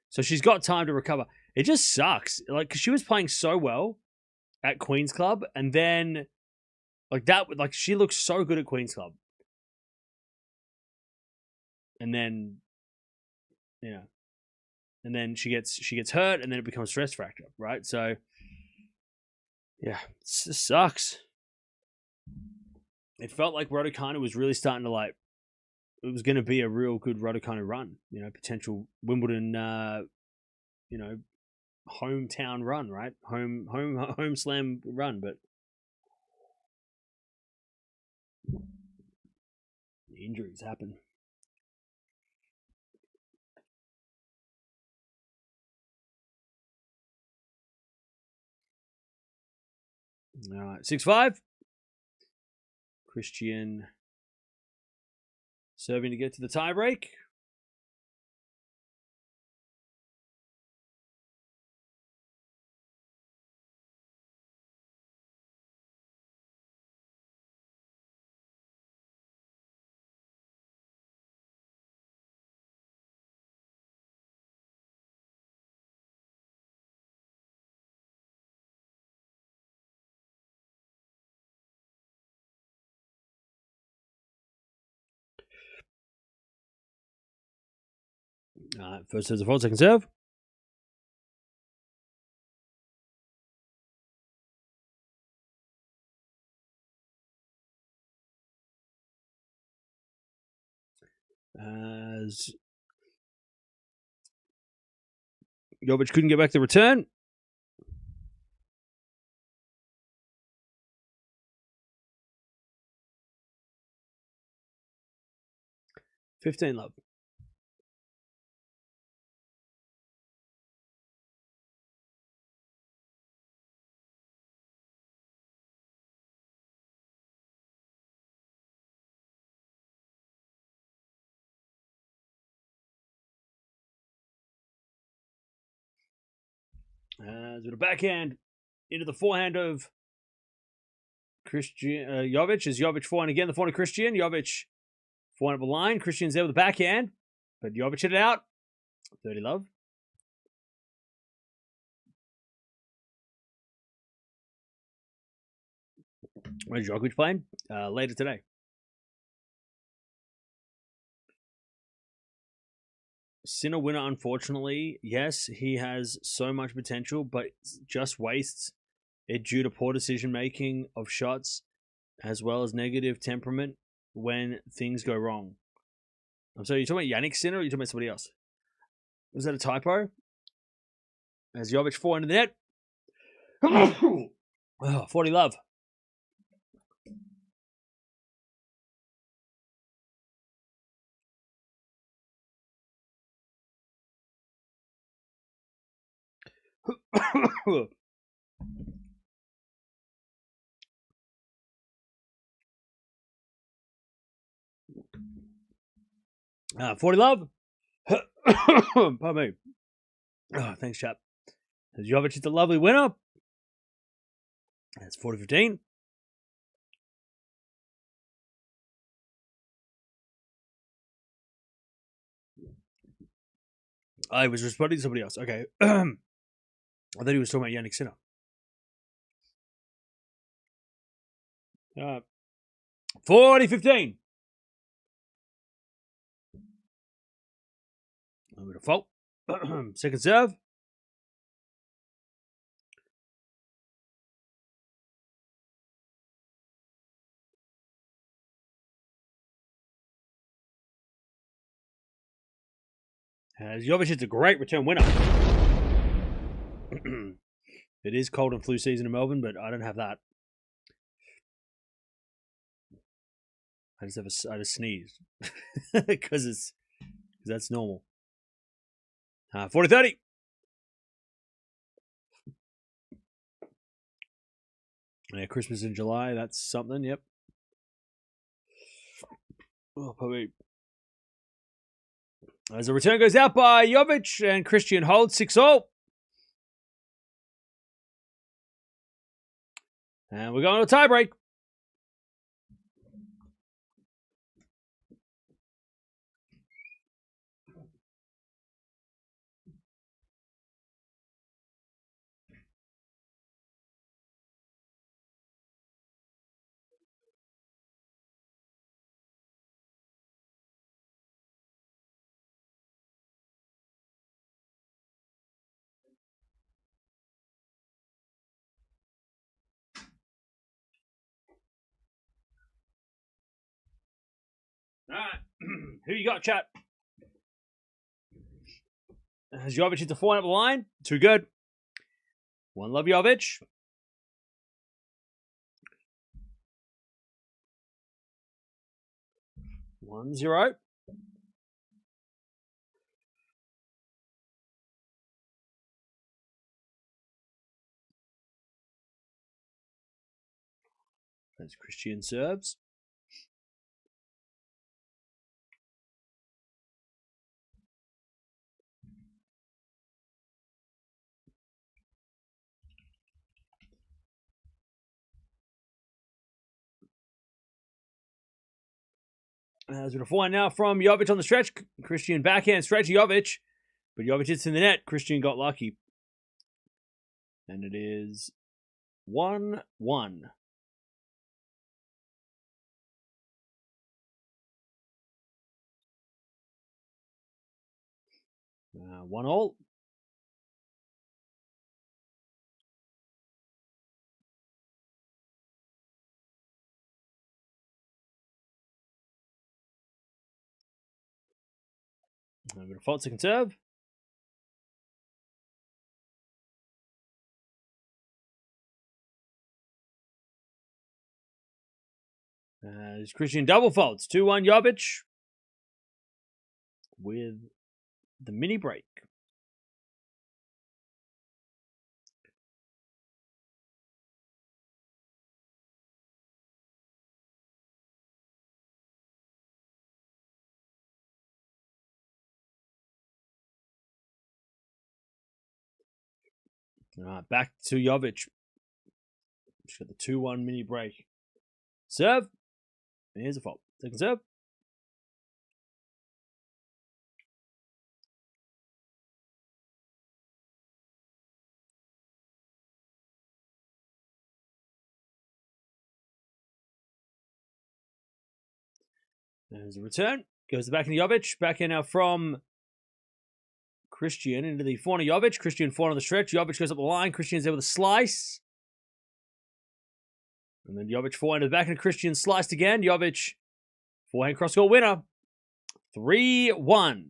So she's got time to recover. It just sucks. Like, cause she was playing so well at Queen's Club, and then she looks so good at Queen's Club. And then, and then she gets hurt, and then it becomes stress fracture, right? So yeah, it just sucks. It felt like Raducanu was really starting to it was going to be a real good Raducanu run, potential Wimbledon, hometown run, right? Home slam run, but injuries happen. All right, 6-5. Cristian serving to get to the tiebreak. First serve, 4 second serve. As Jovic couldn't get back the return. $15 love. As with a backhand into the forehand of Cristian Jovic. As Jovic forehand again, the forehand of Cristian. Jovic forehand up the line. Cristian's there with the backhand, but Jovic hit it out. 30 love. Where's Djokovic playing? Later today. Sinner winner, unfortunately. Yes, he has so much potential, but just wastes it due to poor decision making of shots, as well as negative temperament when things go wrong. I'm sorry, you talking about Jannik Sinner, or are you talking about somebody else? Was that a typo? As Jovic forehand in the net. Oh, 40 love. $40 love. Pardon me. Oh, thanks, chap. Jovic is the lovely winner. That's 40-15. I was responding to somebody else. Okay. I thought he was talking about Jannik Sinner. Uh, 40-15. Over to fault. Second serve. As Jovic is a great return winner. It is cold and flu season in Melbourne, but I don't have that. I just sneezed because that's normal. 40-30. Yeah, Christmas in July. That's something. Yep. Oh, probably. As the return goes out by Jovic and Cristian holds 6-all. And we're going to a tiebreak. All right. Who you got, chat? Has Jovic hit the 4 up the line? Too good. One love, Jovic. 1-0. As Cristian serves. As with a 4 now from Jovic on the stretch. Cristian backhand stretch Jovic. But Jovic hits in the net. Cristian got lucky. And it is 1-1. 1-all. I'm going to fault second serve. As Cristian double faults. 2-1 Jovic. With the mini break. Back to Jovic. She's got the 2-1 mini break. Serve. And here's a fault. Second serve. There's a return. Goes back into Jovic. Back in now from Cristian into the forehand of Jovic. Cristian forehand on the stretch. Jovic goes up the line. Cristian's there with a slice. And then Jovic forehand to the back, and Cristian sliced again. Jovic forehand cross-court winner. 3-1.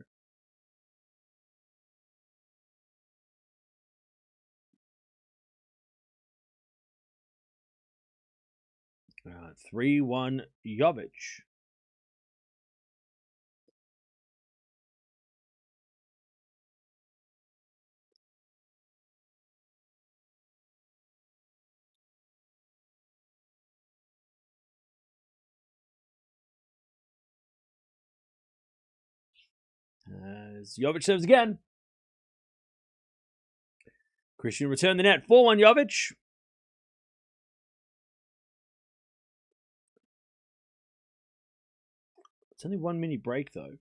All right, 3-1 Jovic. As Jovic serves again. Cristian returned the net. 4-1 Jovic. It's only one mini break, though.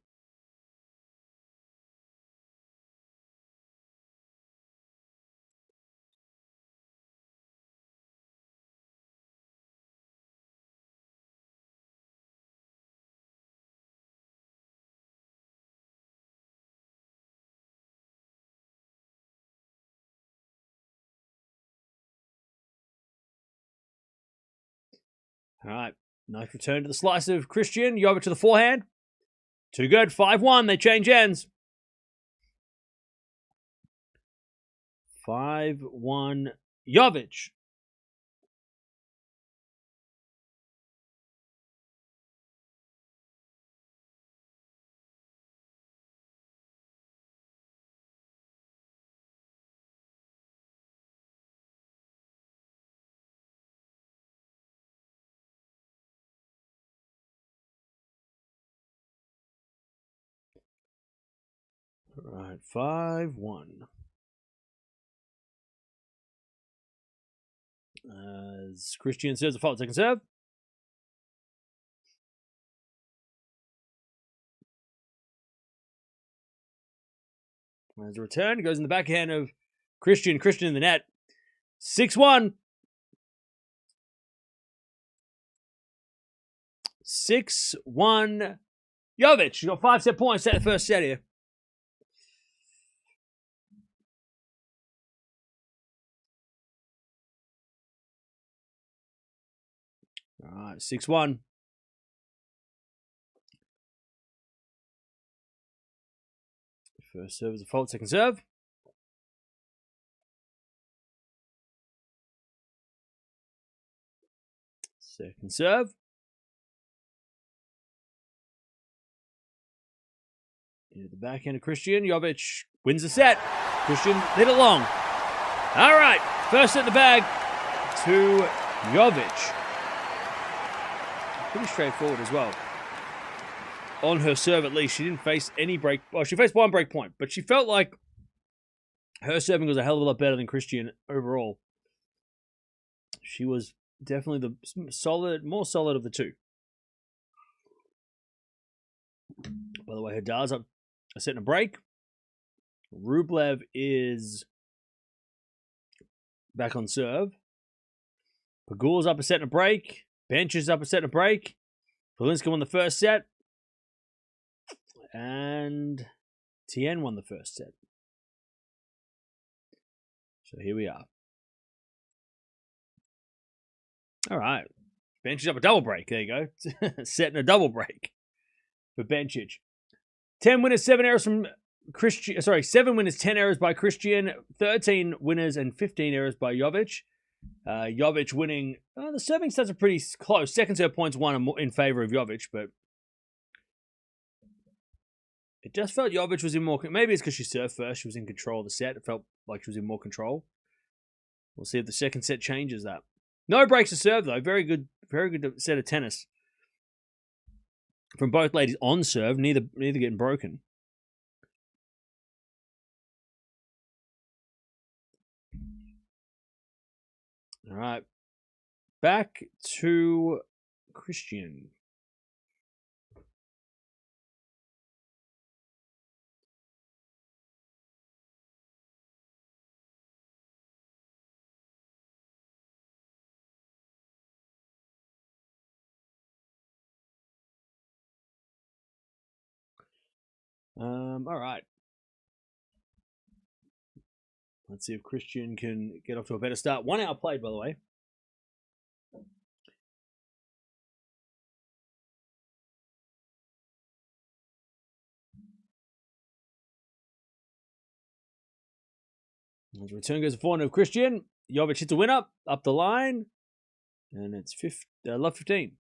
All right. Nice return to the slice of Cristian. Jovic to the forehand. Too good. 5-1. They change ends. 5-1. Jovic. All right. 5-1. As Cristian serves a fault, second serve. As a return, goes in the backhand of Cristian. Cristian in the net. 6-1. 6-1. Jovic, you got 5-set points at the first set here. All right, 6-1. First serve is a fault, second serve. Second serve. Into the backhand of Cristian. Jovic wins the set. Cristian hit it long. All right, first set in the bag to Jovic. Pretty straightforward as well. On her serve, at least, she didn't face any break. Well, she faced one break point, but she felt like her serving was a hell of a lot better than Cristian overall. She was definitely the more solid of the two. By the way, Hadar's up a set and a break. Rublev is back on serve. Pegula's up a set and a break. Bench is up a set and a break. Polinska won the first set. And Tien won the first set. So here we are. All right. Bencic up a double break. There you go. Set and a double break for Bencic. 10 winners, 7 errors from Cristian. Sorry, 7 winners, 10 errors by Cristian. 13 winners and 15 errors by Jovic. Jovic winning. The serving stats are pretty close. Second serve points won in favor of Jovic, but it just felt Jovic was in more. Maybe it's because she served first. She was in control of the set. It felt like she was in more control. We'll see if the second set changes that. No breaks to serve though. Very good set of tennis from both ladies on serve. Neither getting broken. All right, back to Cristian. All right. Let's see if Cristian can get off to a better start. 1 hour played, by the way. As return goes to forehand of Cristian. Jovic hits a win up the line. And it's love 15.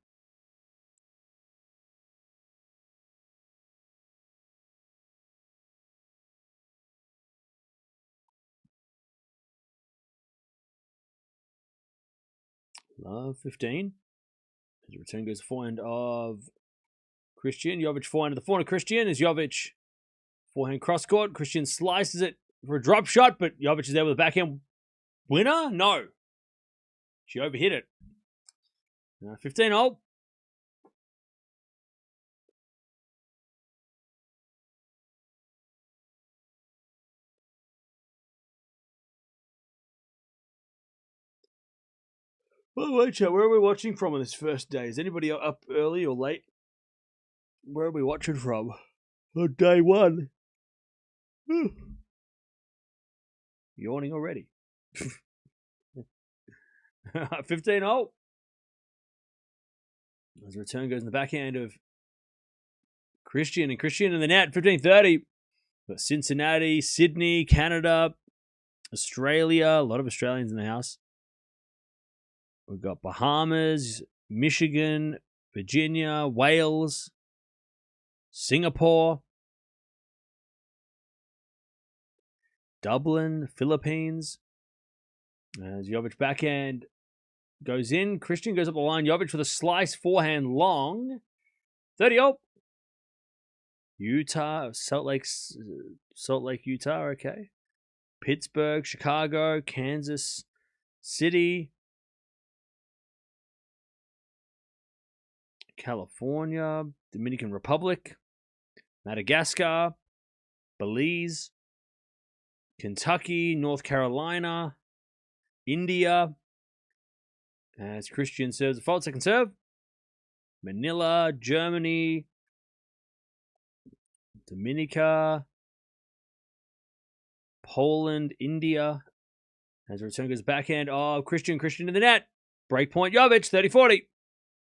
Love 15. As the return goes to forehand of Cristian. Jovic forehand to the forehand of Cristian. As Jovic forehand cross court. Cristian slices it for a drop shot, but Jovic is there with a backhand winner? No. She overhit it. 15-0. By the way, chat, where are we watching from on this first day? Is anybody up early or late? Where are we watching from? On day 1. Yawning already. 15-0. As the return goes in the backhand of Cristian, and Cristian in the net, 15-30. Got Cincinnati, Sydney, Canada, Australia. A lot of Australians in the house. We've got Bahamas, Michigan, Virginia, Wales, Singapore, Dublin, Philippines. As Jovic backhand goes in, Cristian goes up the line. Jovic with a slice forehand long. 30-0. Utah, Salt Lake, Utah, okay. Pittsburgh, Chicago, Kansas City, California, Dominican Republic, Madagascar, Belize, Kentucky, North Carolina, India. As Cristian serves the fault, second serve. Manila, Germany, Dominica, Poland, India. As the return goes backhand. Oh, Cristian in the net. Breakpoint Jovic, 30-40.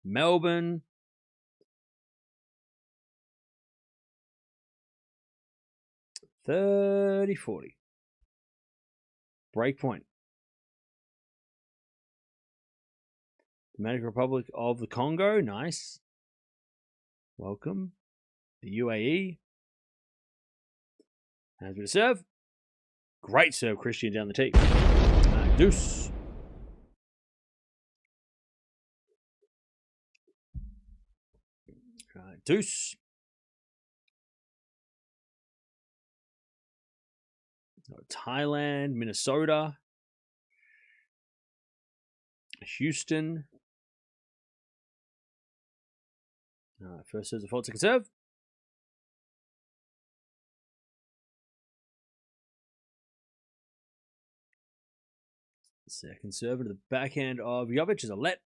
Melbourne. $30-40. Breakpoint. Democratic Republic of the Congo. Nice. Welcome. The UAE. As we serve. Great serve, Cristian down the tee. Deuce. Deuce. Thailand, Minnesota, Houston. First serve, a fault, second serve. Second serve into the backhand of Jovic is a let.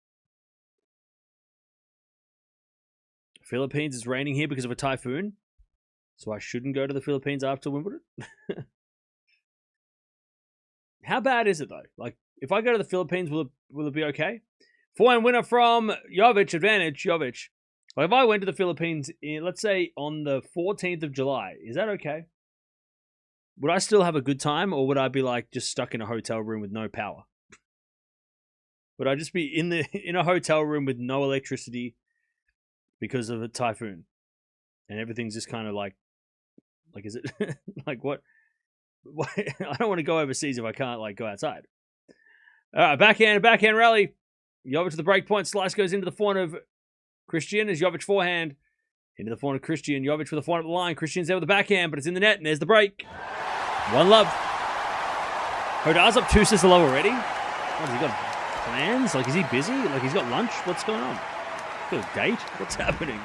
Philippines is raining here because of a typhoon. So I shouldn't go to the Philippines after Wimbledon. How bad is it though? Like, if I go to the Philippines, will it be okay? Forehand winner from Jovic, advantage, Jovic. Like, if I went to the Philippines, let's say on the 14th of July, is that okay? Would I still have a good time, or would I be like just stuck in a hotel room with no power? Would I just be in a hotel room with no electricity because of a typhoon, and everything's just kind of like is it like what? I don't want to go overseas if I can't like go outside. All right, backhand rally. Jovic to the break point. Slice goes into the forehand of Cristian as Jovic forehand into the forehand of Cristian. Jovic for the forehand at the line. Cristian's there with the backhand, but it's in the net, and there's the break. 1-love. Hodal's up 2-6 love already. What, has he got plans? Like, is he busy? Like, he's got lunch? What's going on? Got a date? What's happening?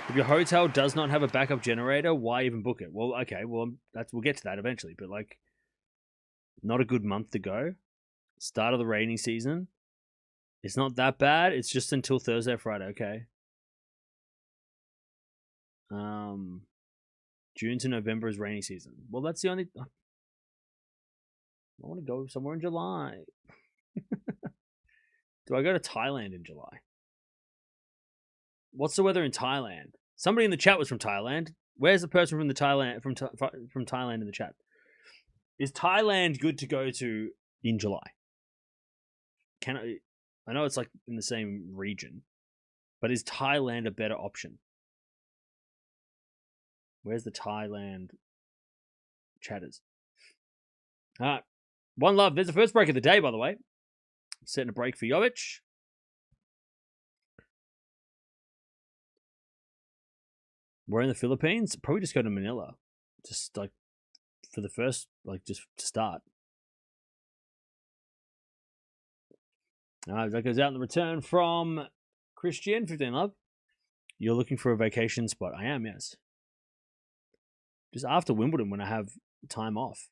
If your hotel does not have a backup generator, why even book it? Well, okay, we'll get to that eventually, but like, not a good month to go. Start of the rainy season. It's not that bad. It's just until Thursday or Friday, okay? June to November is rainy season. Well, that's the only... I want to go somewhere in July. Do I go to Thailand in July? What's the weather in Thailand? Somebody in the chat was from Thailand. Where's the person from Thailand in the chat? Is Thailand good to go to in July? I know it's like in the same region, but is Thailand a better option? Where's the Thailand chatters? All right. 1-love. There's the first break of the day, by the way. Setting a break for Jovic. We're in the Philippines. Probably just go to Manila. Just like for the first, like just to start. That goes out in the return from Cristian. 15-love. You're looking for a vacation spot. I am, yes. Just after Wimbledon when I have time off.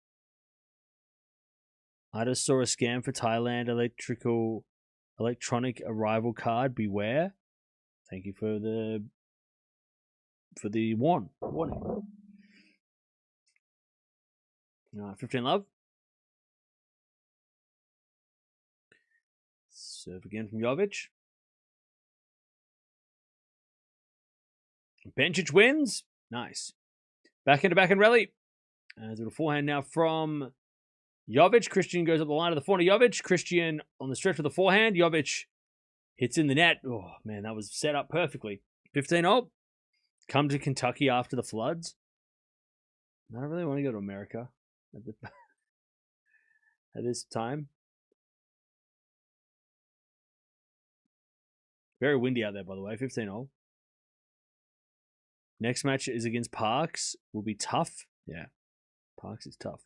I just saw a scam for Thailand electronic arrival card. Beware. Thank you for the warning. 15-love. Serve again from Jovic. Bencic wins. Nice. Backhand rally. There's a forehand now from Jovic. Cristian goes up the line of the forehand of Jovic. Cristian on the stretch of the forehand. Jovic hits in the net. Oh, man, that was set up perfectly. 15-0. Come to Kentucky after the floods. I don't really want to go to America at this time. Very windy out there, by the way. 15-0. Next match is against Parks. Will be tough. Yeah. Parks is tough.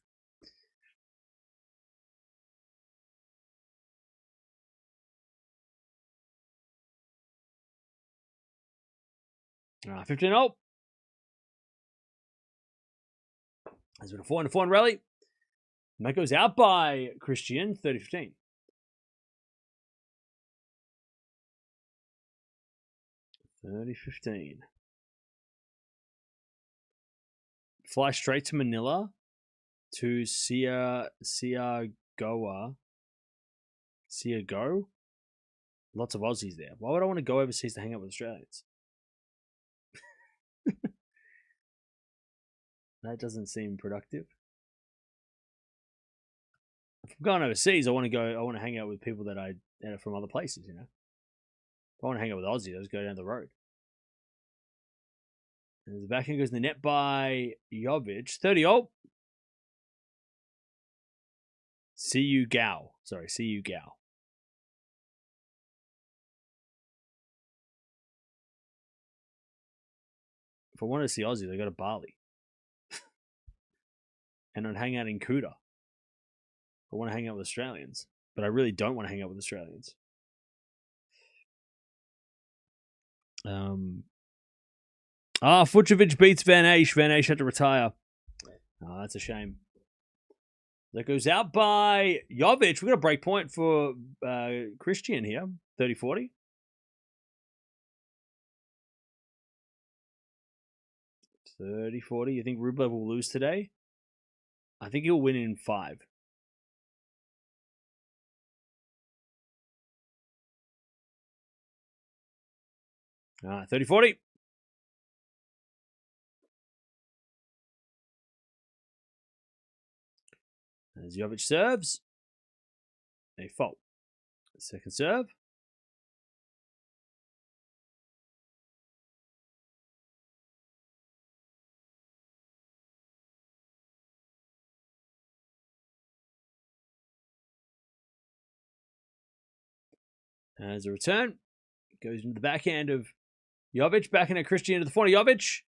15-0. There's been a 4-4 rally. And that goes out by Cristian, 30-15. Fly straight to Manila to Siago. Lots of Aussies there. Why would I want to go overseas to hang out with Australians? That doesn't seem productive. If I'm going overseas, I want to hang out with people that are from other places, you know. If I want to hang out with Aussies, I just go down the road. And the backhand goes in the net by Jovic. 30-0. See Gao. If I wanted to see Aussies, I go to Bali. And I'd hang out in Kuta. I want to hang out with Australians. But I really don't want to hang out with Australians. Fucsovics beats Van Asch. Van Asch had to retire. Oh, that's a shame. That goes out by Jovic. We've got a break point for Cristian here. 30-40. 30-40. You think Rublev will lose today? I think he'll win in 5. All right, 30-40. As Jovic serves, a fault. Second serve. As a return, goes into the backhand of Jovic, backhand at Cristian to the forehand of Jovic.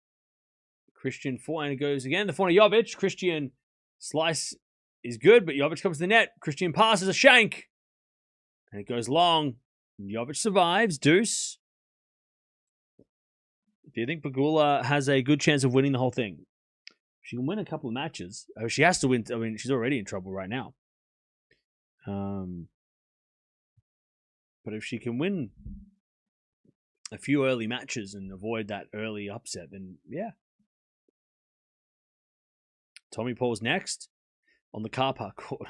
Cristian forehand goes again. The forehand of Jovic. Cristian slice is good, but Jovic comes to the net. Cristian passes a shank. And it goes long. Jovic survives. Deuce. Do you think Pegula has a good chance of winning the whole thing? She can win a couple of matches. She has to win. I mean, she's already in trouble right now. But if she can win a few early matches and avoid that early upset, then yeah. Tommy Paul's next on the car park court.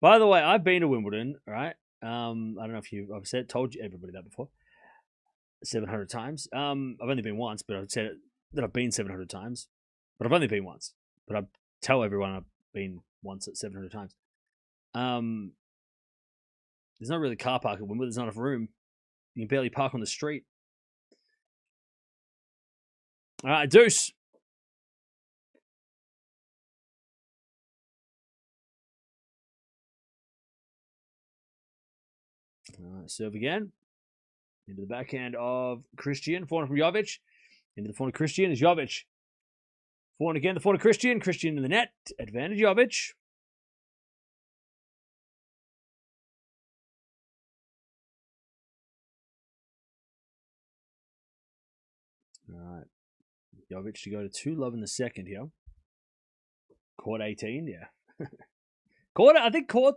By the way, I've been to Wimbledon, right? I don't know if I've told you everybody that before. 700 times. I've only been once, but I've said that I've been 700 times. But I've only been once. But I tell everyone I've been once at 700 times. There's not really car park at Wimbledon. There's not enough room. You can barely park on the street. All right, deuce. All right, serve again. Into the backhand of Cristian. Forehand from Jovic. Into the forehand of Cristian is Jovic. Forehand again, the forehand of Cristian. Cristian in the net. Advantage Jovic. All right. Jovic to go to 2-love in the second here. Court 18, yeah. I think court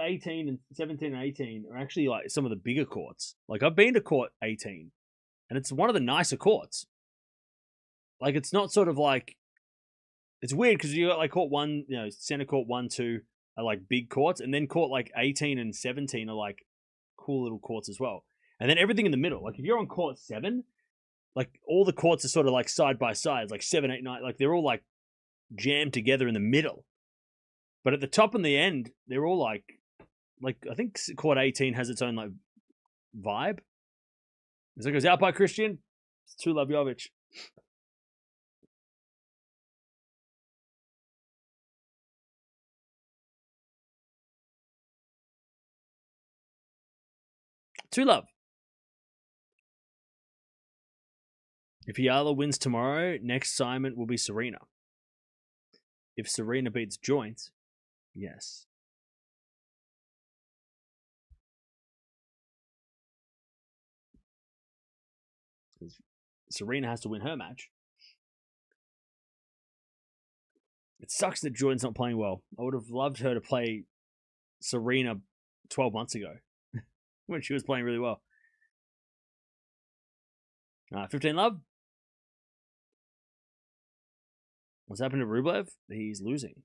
18 and 17 and 18 are actually like some of the bigger courts. Like I've been to court 18 and it's one of the nicer courts. Like it's not sort of like, it's weird because you got like court 1, you know, center court 1, 2 are like big courts, and then court like 18 and 17 are like cool little courts as well. And then everything in the middle. Like if you're on court 7, like all the courts are sort of like side by side, like 7, 8, 9. Like they're all like jammed together in the middle. But at the top and the end, they're all like I think court 18 has its own like vibe. So it goes out by Cristian. It's 2-love Jovic. Two love. If Eala wins tomorrow, next assignment will be Serena. If Serena beats Joint, yes. Serena has to win her match. It sucks that Joint's not playing well. I would have loved her to play Serena 12 months ago when she was playing really well. 15 love. What's happened to Rublev? He's losing.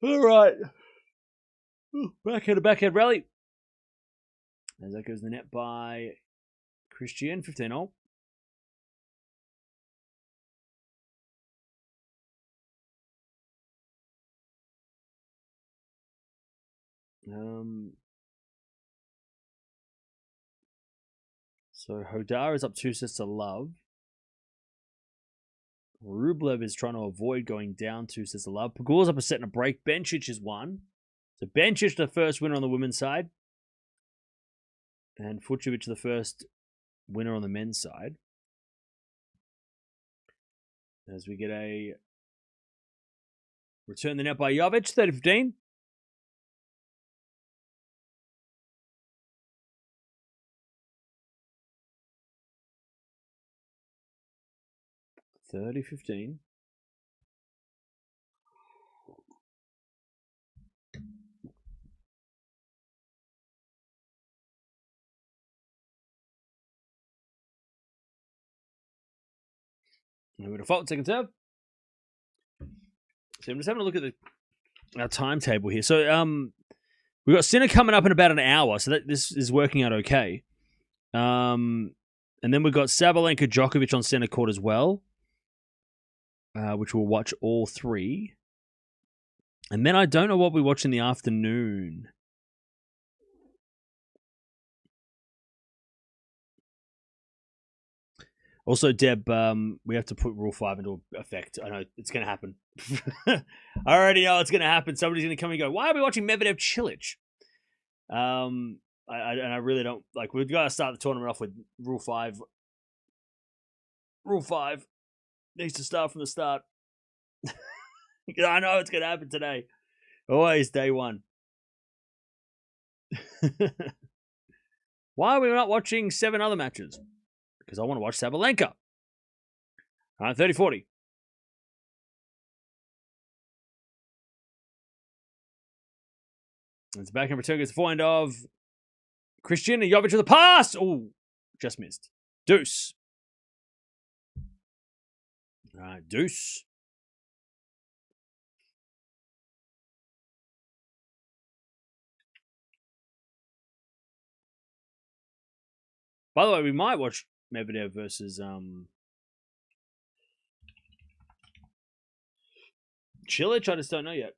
All right. Backhand rally. As that goes in the net by Cristian, 15-0. So Hodar is up 2 sets to love. Rublev is trying to avoid going down 2 sets to love. Pegula's up a set and a break. Bencic is 1. So Bencic the first winner on the women's side. And Fucsovic the first winner on the men's side. As we get a return the net by Jovic, 30-15. $30-15. And we're default second serve. So I'm just having a look at our timetable here. So we've got Sinner coming up in about an hour, so this is working out okay. And then we've got Sabalenka Djokovic on center court as well, which we'll watch all 3. And then I don't know what we watch in the afternoon. Also, Deb, we have to put Rule 5 into effect. I know it's going to happen. I already know it's going to happen. Somebody's going to come and go, why are we watching Medvedev Cilic? I really don't like. We've got to start the tournament off with Rule 5. Rule 5 needs to start from the start. I know it's going to happen today. Always day 1. Why are we not watching 7 other matches? Because I want to watch Sabalenka. All right, 30-40. It's back in return. Gets the forehand of Cristian and Jovic with a pass. Oh, just missed. Deuce. All right, deuce. By the way, we might watch Medvedev versus Cilic. I just don't know yet.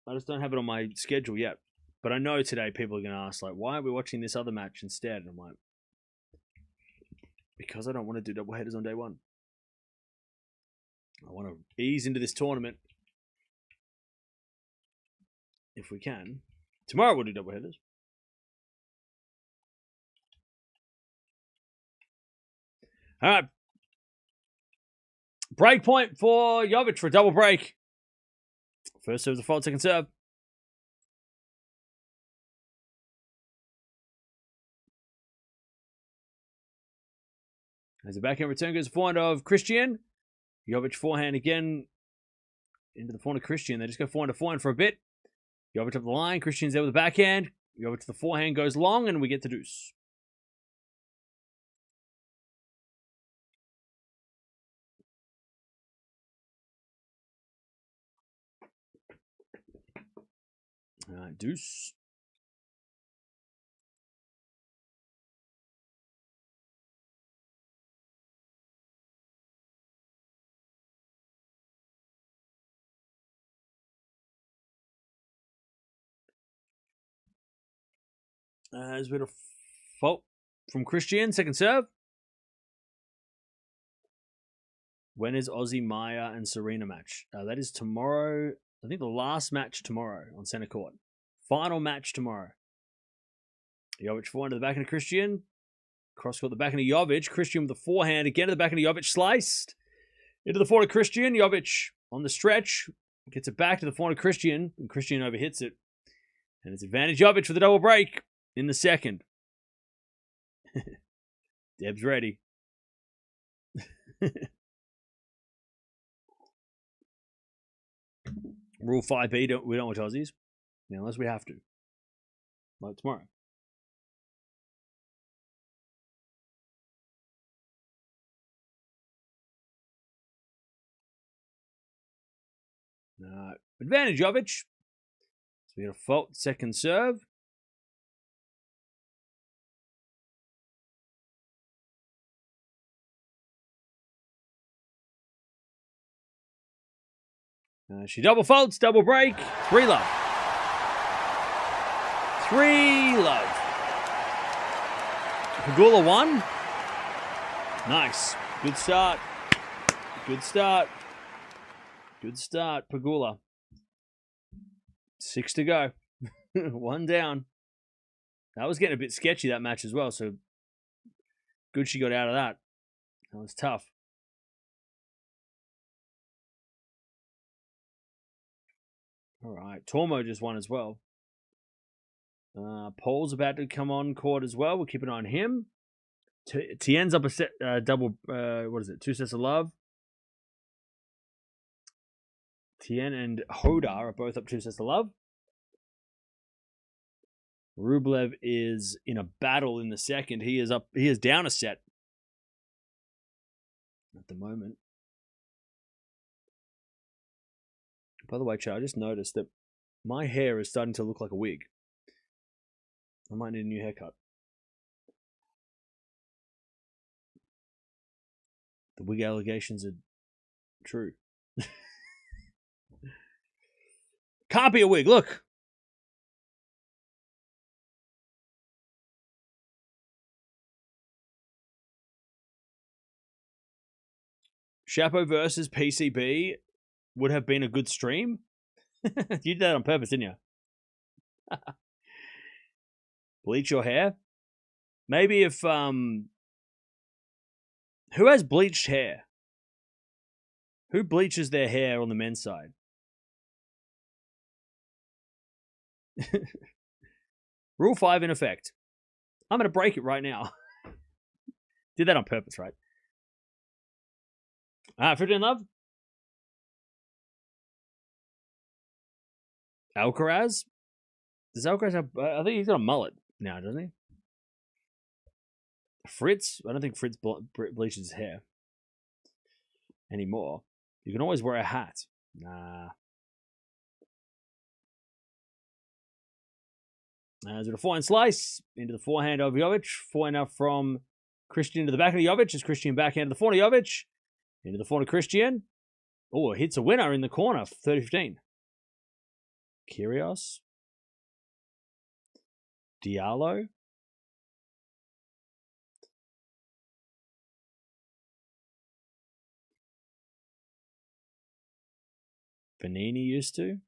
I just don't have it on my schedule yet. But I know today people are going to ask, like, why are we watching this other match instead? And I'm like, because I don't want to do double headers on day 1. I want to ease into this tournament if we can. Tomorrow we'll do double headers. All right. Break point for Jovic for a double break. First serve is a fault, second serve. As the backhand return goes forehand of Cristian. Jovic forehand again into the forehand of Cristian. They just go forehand to forehand for a bit. Jovic up the line. Cristian's there with the backhand. Jovic to the forehand goes long, and we get the deuce. Deuce. There's a bit of fault from Cristian. Second serve. When is Aussie Maya and Serena match? That is tomorrow. I think the last match tomorrow on centre court. Final match tomorrow. Jovic forehand to the back end of Cristian. Cross court the back end of Jovic. Cristian with the forehand again to the back end of Jovic. Sliced. Into the forehand of Cristian. Jovic on the stretch. Gets it back to the forehand of Cristian. And Cristian overhits it. And it's advantage Jovic for the double break in the second. Deb's ready. Rule 5B, we don't watch Aussies. Unless we have to. Like tomorrow. Advantage Jovic. So we got a fault second serve. She double faults, double break. 3-love. 3-love. Pegula 1. Nice. Good start. Good start. Good start, Pegula. 6 to go. 1 down. That was getting a bit sketchy, that match as well, so good she got out of that. That was tough. All right, Tormo just won as well. Paul's about to come on court as well. We'll keep an eye on him. Tien's up a set, double, what is it, 2 sets of love. Tien and Hoda are both up 2 sets of love. Rublev is in a battle in the second. He is down a set at the moment. By the way, Chad, I just noticed that my hair is starting to look like a wig. I might need a new haircut. The wig allegations are true. Can't be a wig, look! Chapo versus PCB would have been a good stream. You did that on purpose, didn't you? Bleach your hair? Maybe if, who has bleached hair? Who bleaches their hair on the men's side? Rule 5 in effect. I'm going to break it right now. Did that on purpose, right? 15 love. Alcaraz? Does Alcaraz have... I think he's got a mullet now, doesn't he? Fritz? I don't think Fritz bleaches his hair anymore. You can always wear a hat. Nah. There's a forehand slice into the forehand of Jovic. Forehand out from Cristian to the back of Jovic. As Cristian backhand to the forehand of Jovic. Into the forehand of Cristian. Oh, hits a winner in the corner. 30-15. Kyrgios. Diallo. Vanini used to.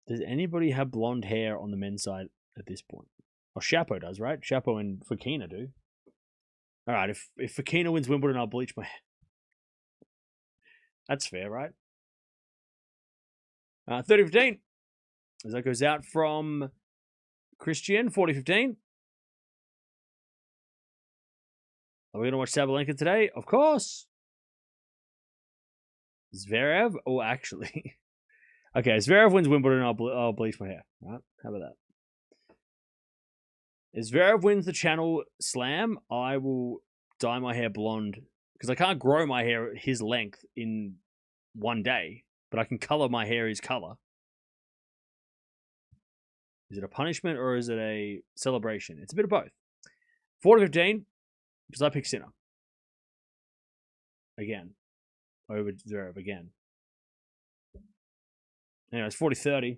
Does anybody have blonde hair on the men's side at this point? Well, Chapo does, right? Chapo and Fokina do. All right, if Fokina wins Wimbledon, I'll bleach my hair. That's fair, right? 30-15. As that goes out from Cristian, 40-15. Are we going to watch Sabalenka today? Of course. Zverev? Oh, actually. Okay, Zverev wins Wimbledon, I'll bleach my hair. All right, how about that? If Zverev wins the Channel Slam, I will dye my hair blonde. Because I can't grow my hair his length in one day. But I can color my hair his color. Is it a punishment or is it a celebration? It's a bit of both. 4-15, because I picked Sinner. Again. Over Zverev again. Anyway, it's 40-30.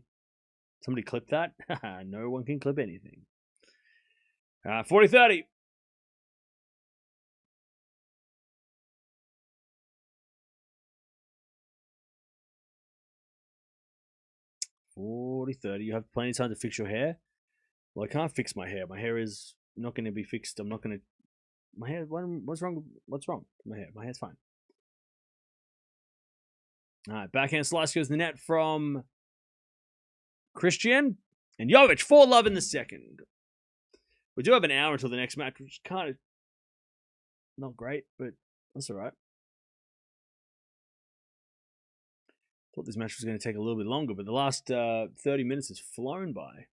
Somebody clip that? No one can clip anything. 40-30. You have plenty of time to fix your hair. Well, I can't fix my hair. My hair is not going to be fixed. I'm not going to. My hair. What's wrong? What's wrong? My hair. My hair's fine. All right. Backhand slice goes the net from Cristian and Jovic. 4-love in the second. We do have an hour until the next match, which is kind of not great, but that's all right. Thought this match was going to take a little bit longer, but the last 30 minutes has flown by.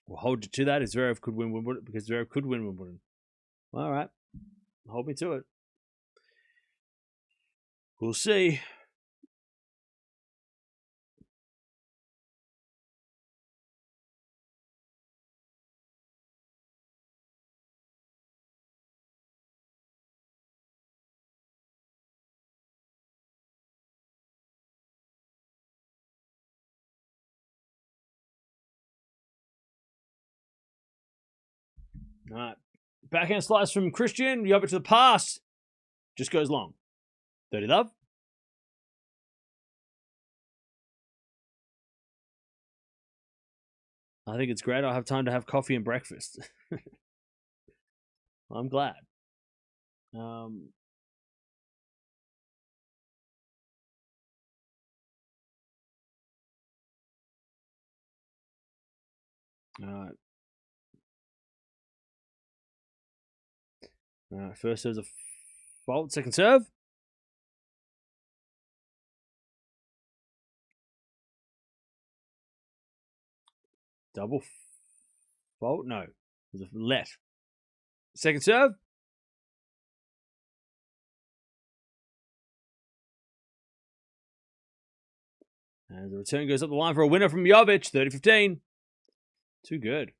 We'll hold you to that. Zverev could win Wimbledon because Zverev could win Wimbledon. All right. Hold me to it. We'll see. All right. Backhand slice from Cristian. Jovic to the pass. Just goes long. 30-love. I think it's great. I'll have time to have coffee and breakfast. I'm glad. All right. First serve's a fault. Second serve. Double fault? No. There's a let. Second serve. And the return goes up the line for a winner from Jovic. 30-15. Too good.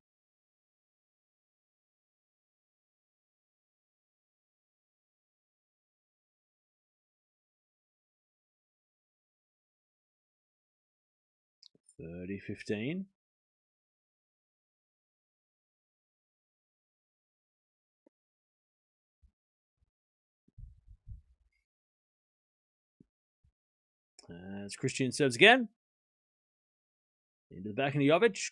$30-15. As Cristian serves again. Into the back of Jovic.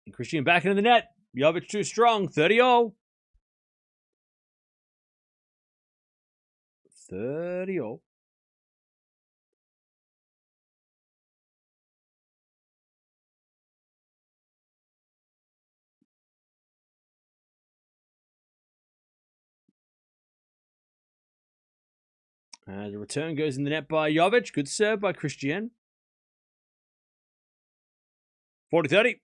And Cristian back into the net. Jovic too strong. 30-all. 30-all. The return goes in the net by Jovic. Good serve by Cristian. 40-30.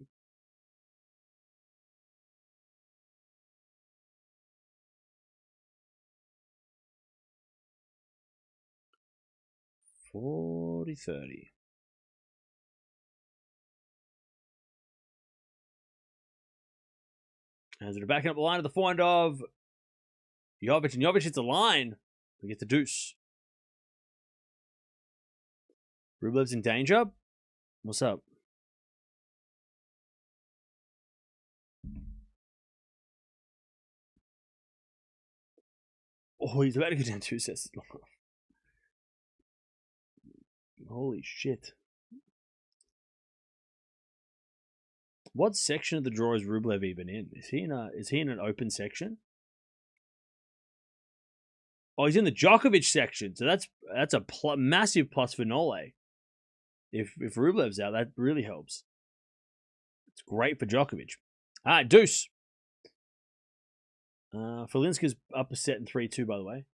As they're backing up the line of the forehand of Jovic, and Jovic hits the line. We get the deuce. Rublev's in danger. What's up? Oh, he's about to go down 2 sets. Holy shit. What section of the draw is Rublev even in? Is he in an open section? Oh, he's in the Djokovic section. So that's a massive plus for Nole. If Rublev's out, that really helps. It's great for Djokovic. All right, deuce. Felinska's up a set in 3-2, by the way.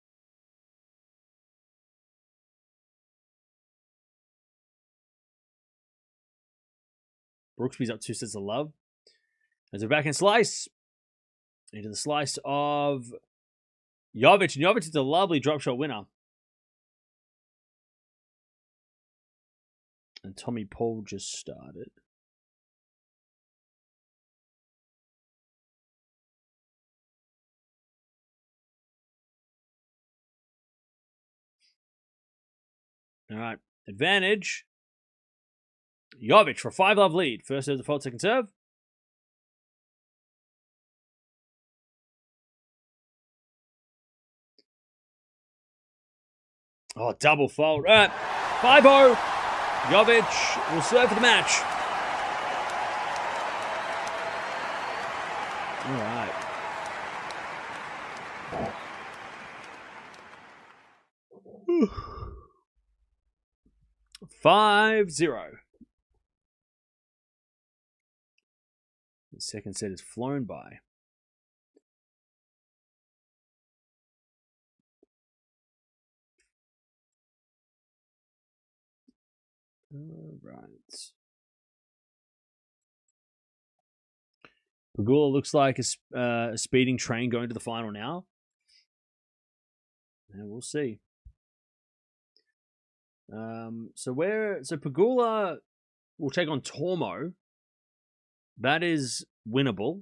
Brooksby's up 2 sets of love. As a backhand slice. Into the slice of Jovic. And Jovic is a lovely drop shot winner. And Tommy Paul just started. All right. Advantage. Jovic for a 5-love lead. First serve, default, second serve. Oh, double fault. All right. 5-0. Jovic will serve for the match. All right. Whew. 5-0. The second set is flown by. All right. Pegula looks like a speeding train going to the final now. And we'll see. So Pegula will take on Tormo. That is winnable.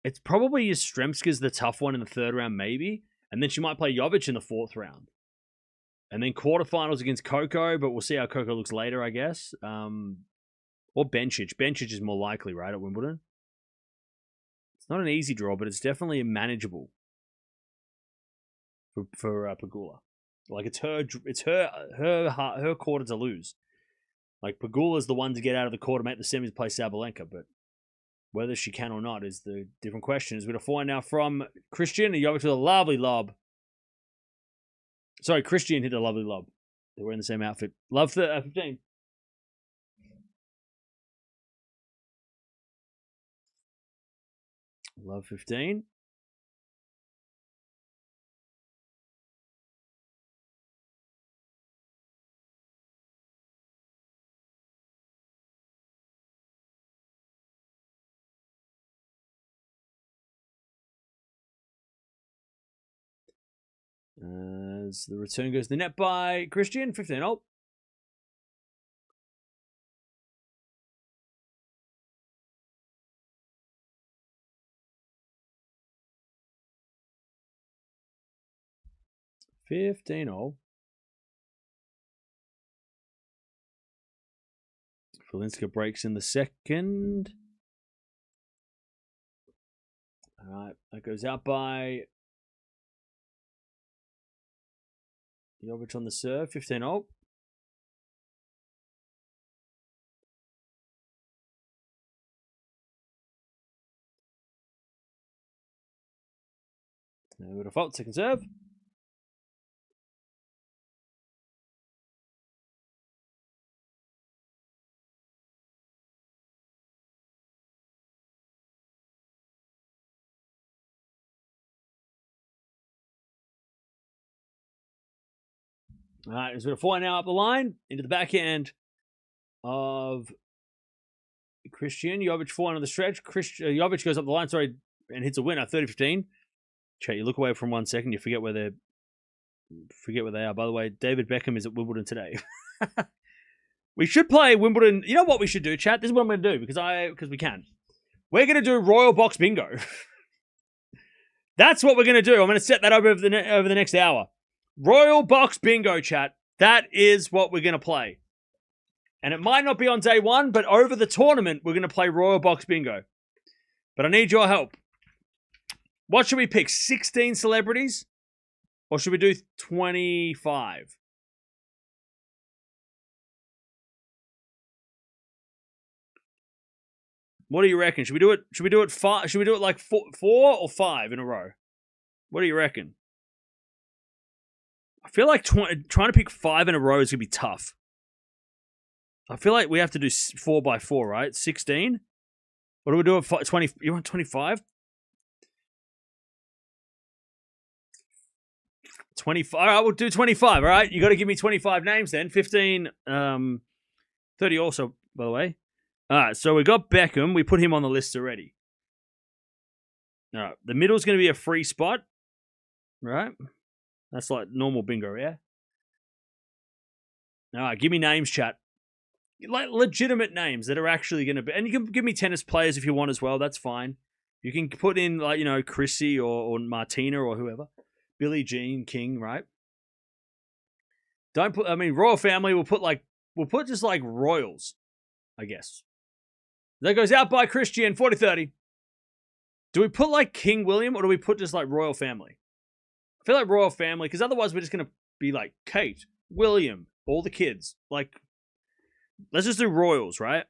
It's probably Yastremska's the tough one in the third round, maybe. And then she might play Jovic in the fourth round. And then quarterfinals against Coco, but we'll see how Coco looks later, I guess. Or Bencic. Bencic is more likely, right, at Wimbledon? It's not an easy draw, but it's definitely manageable for Pegula. Like it's her quarter to lose. Like Pegula's the one to get out of the quarter, make the semis, play Sabalenka, but whether she can or not is the different question. As we're going to find now from Cristian, and Jovic with a lovely lob. Sorry, Cristian hit a lovely lob. They're wearing the same outfit. Love 15. Love 15. As the return goes to the net by Cristian, 15-0. Falinska breaks in the second. All right, that goes out by Jovic on the serve, 15-0. Now with a fault, second serve. All right, it's with a 4 now up the line into the backhand of Cristian. Jovic 4 on the stretch. Jovic goes up the line, and hits a winner, 30-15. Chat, you look away from 1 second, you forget where they are. By the way, David Beckham is at Wimbledon today. We should play Wimbledon. You know what we should do, chat? This is what I'm going to do because we can. We're going to do Royal Box Bingo. That's what we're going to do. I'm going to set that over the next hour. Royal Box Bingo, chat. That is what we're going to play. And it might not be on day one, but over the tournament, we're going to play Royal Box Bingo. But I need your help. What should we pick? 16 celebrities? Or should we do 25? What do you reckon? Should we do it? Should we do it like four or 5 in a row? What do you reckon? I feel like trying to pick 5 in a row is gonna be tough. I feel like we have to do 4 by 4, right? 16. What do we do at 20? You want 25? 25. All right, we'll do 25. All right, you got to give me 25 names then. 15, 30 also, by the way. All right, so we got Beckham. We put him on the list already. All right, the middle's going to be a free spot. right? That's like normal bingo, yeah? All right, give me names, chat. Like legitimate names that are actually going to be. And you can give me tennis players if you want as well. That's fine. You can put in, like, you know, Chrissy or Martina or whoever. Billie Jean King, right? Don't put, I mean, royal family, we'll put just like royals, I guess. That goes out by Cristian, 40-30. Do we put like King William or do we put just like royal family? I feel like royal family, because otherwise we're just going to be like Kate, William, all the kids. Like, let's just do royals, right?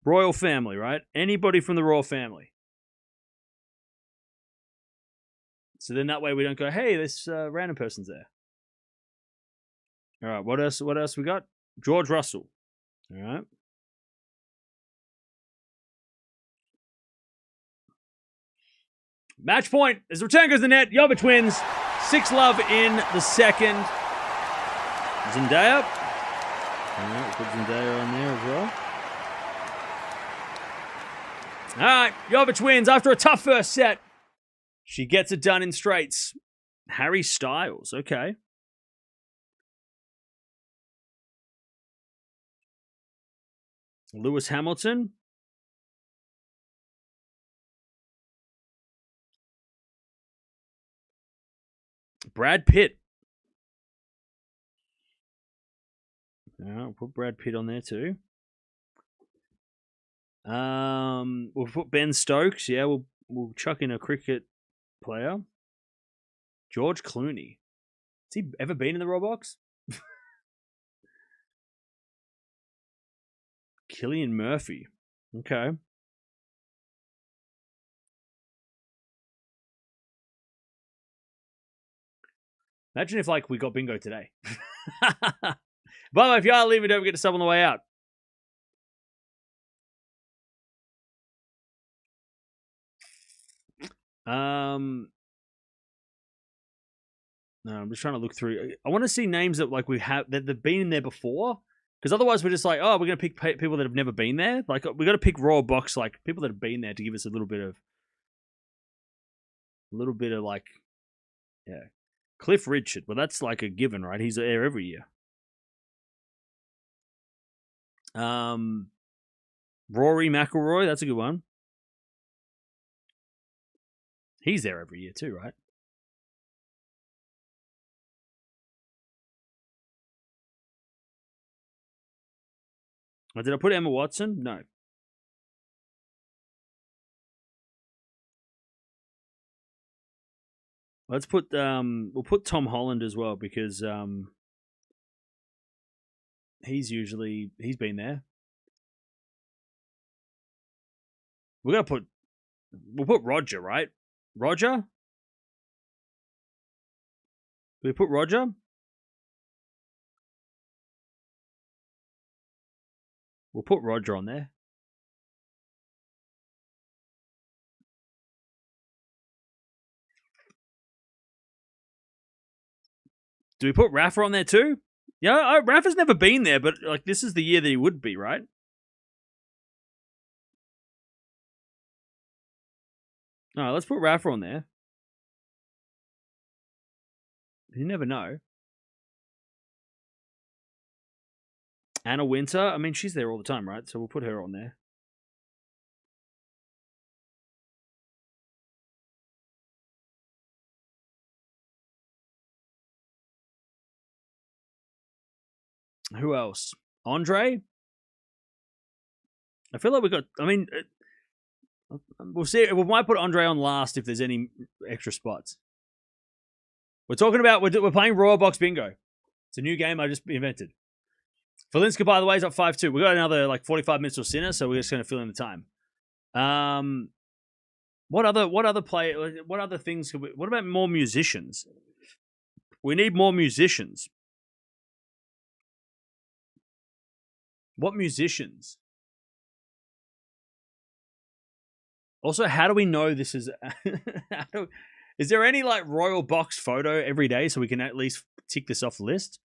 Royal family, right? Anybody from the royal family. So then that way we don't go, hey, this random person's there. All right, what else? What else we got? George Russell. All right. Match point as the return goes to the net. Jovic wins. 6-love in the second. Zendaya. All right, put Zendaya on there as well. All right, Jovic wins after a tough first set. She gets it done in straights. Harry Styles, okay. Lewis Hamilton. Brad Pitt. We'll put Brad Pitt on there too. We'll put Ben Stokes. Yeah, we'll chuck in a cricket player. George Clooney. Has he ever been in the Roblox? Cillian Murphy. Okay. Imagine if, like, we got bingo today. By the way, if you are leaving, don't forget to sub on the way out. No, I'm just trying to look through. I want to see names that, like, we have that they've been in there before. Because otherwise we're just like, oh, we're going to pick people that have never been there. Like, we got to pick Royal Box, like, people that have been there to give us a little bit of like, yeah. Cliff Richard. Well, that's like a given, right? He's there every year. Rory McIlroy, that's a good one. He's there every year too, right? Did I put Emma Watson? No. Let's put we'll put Tom Holland as well because he's been there. We'll put Roger, right? Roger? We put Roger? We'll put Roger on there. Do we put Rafa on there too? Yeah, Rafa's never been there, but like this is the year that he would be, right? All right, let's put Rafa on there. You never know. Anna Winter, I mean, she's there all the time, right? So we'll put her on there. Who else? Andre? I feel like we got. I mean, we'll see. We might put Andre on last if there's any extra spots. We're talking about. We're playing Royal Box Bingo. It's a new game I just invented. Felinska, by the way, is up 5-2. We got another like 45 minutes till Sinner, so we're just going to fill in the time. What other things could we? What about more musicians? We need more musicians. What musicians? Also, how do we know this is? Is there any like Royal Box photo every day so we can at least tick this off the list?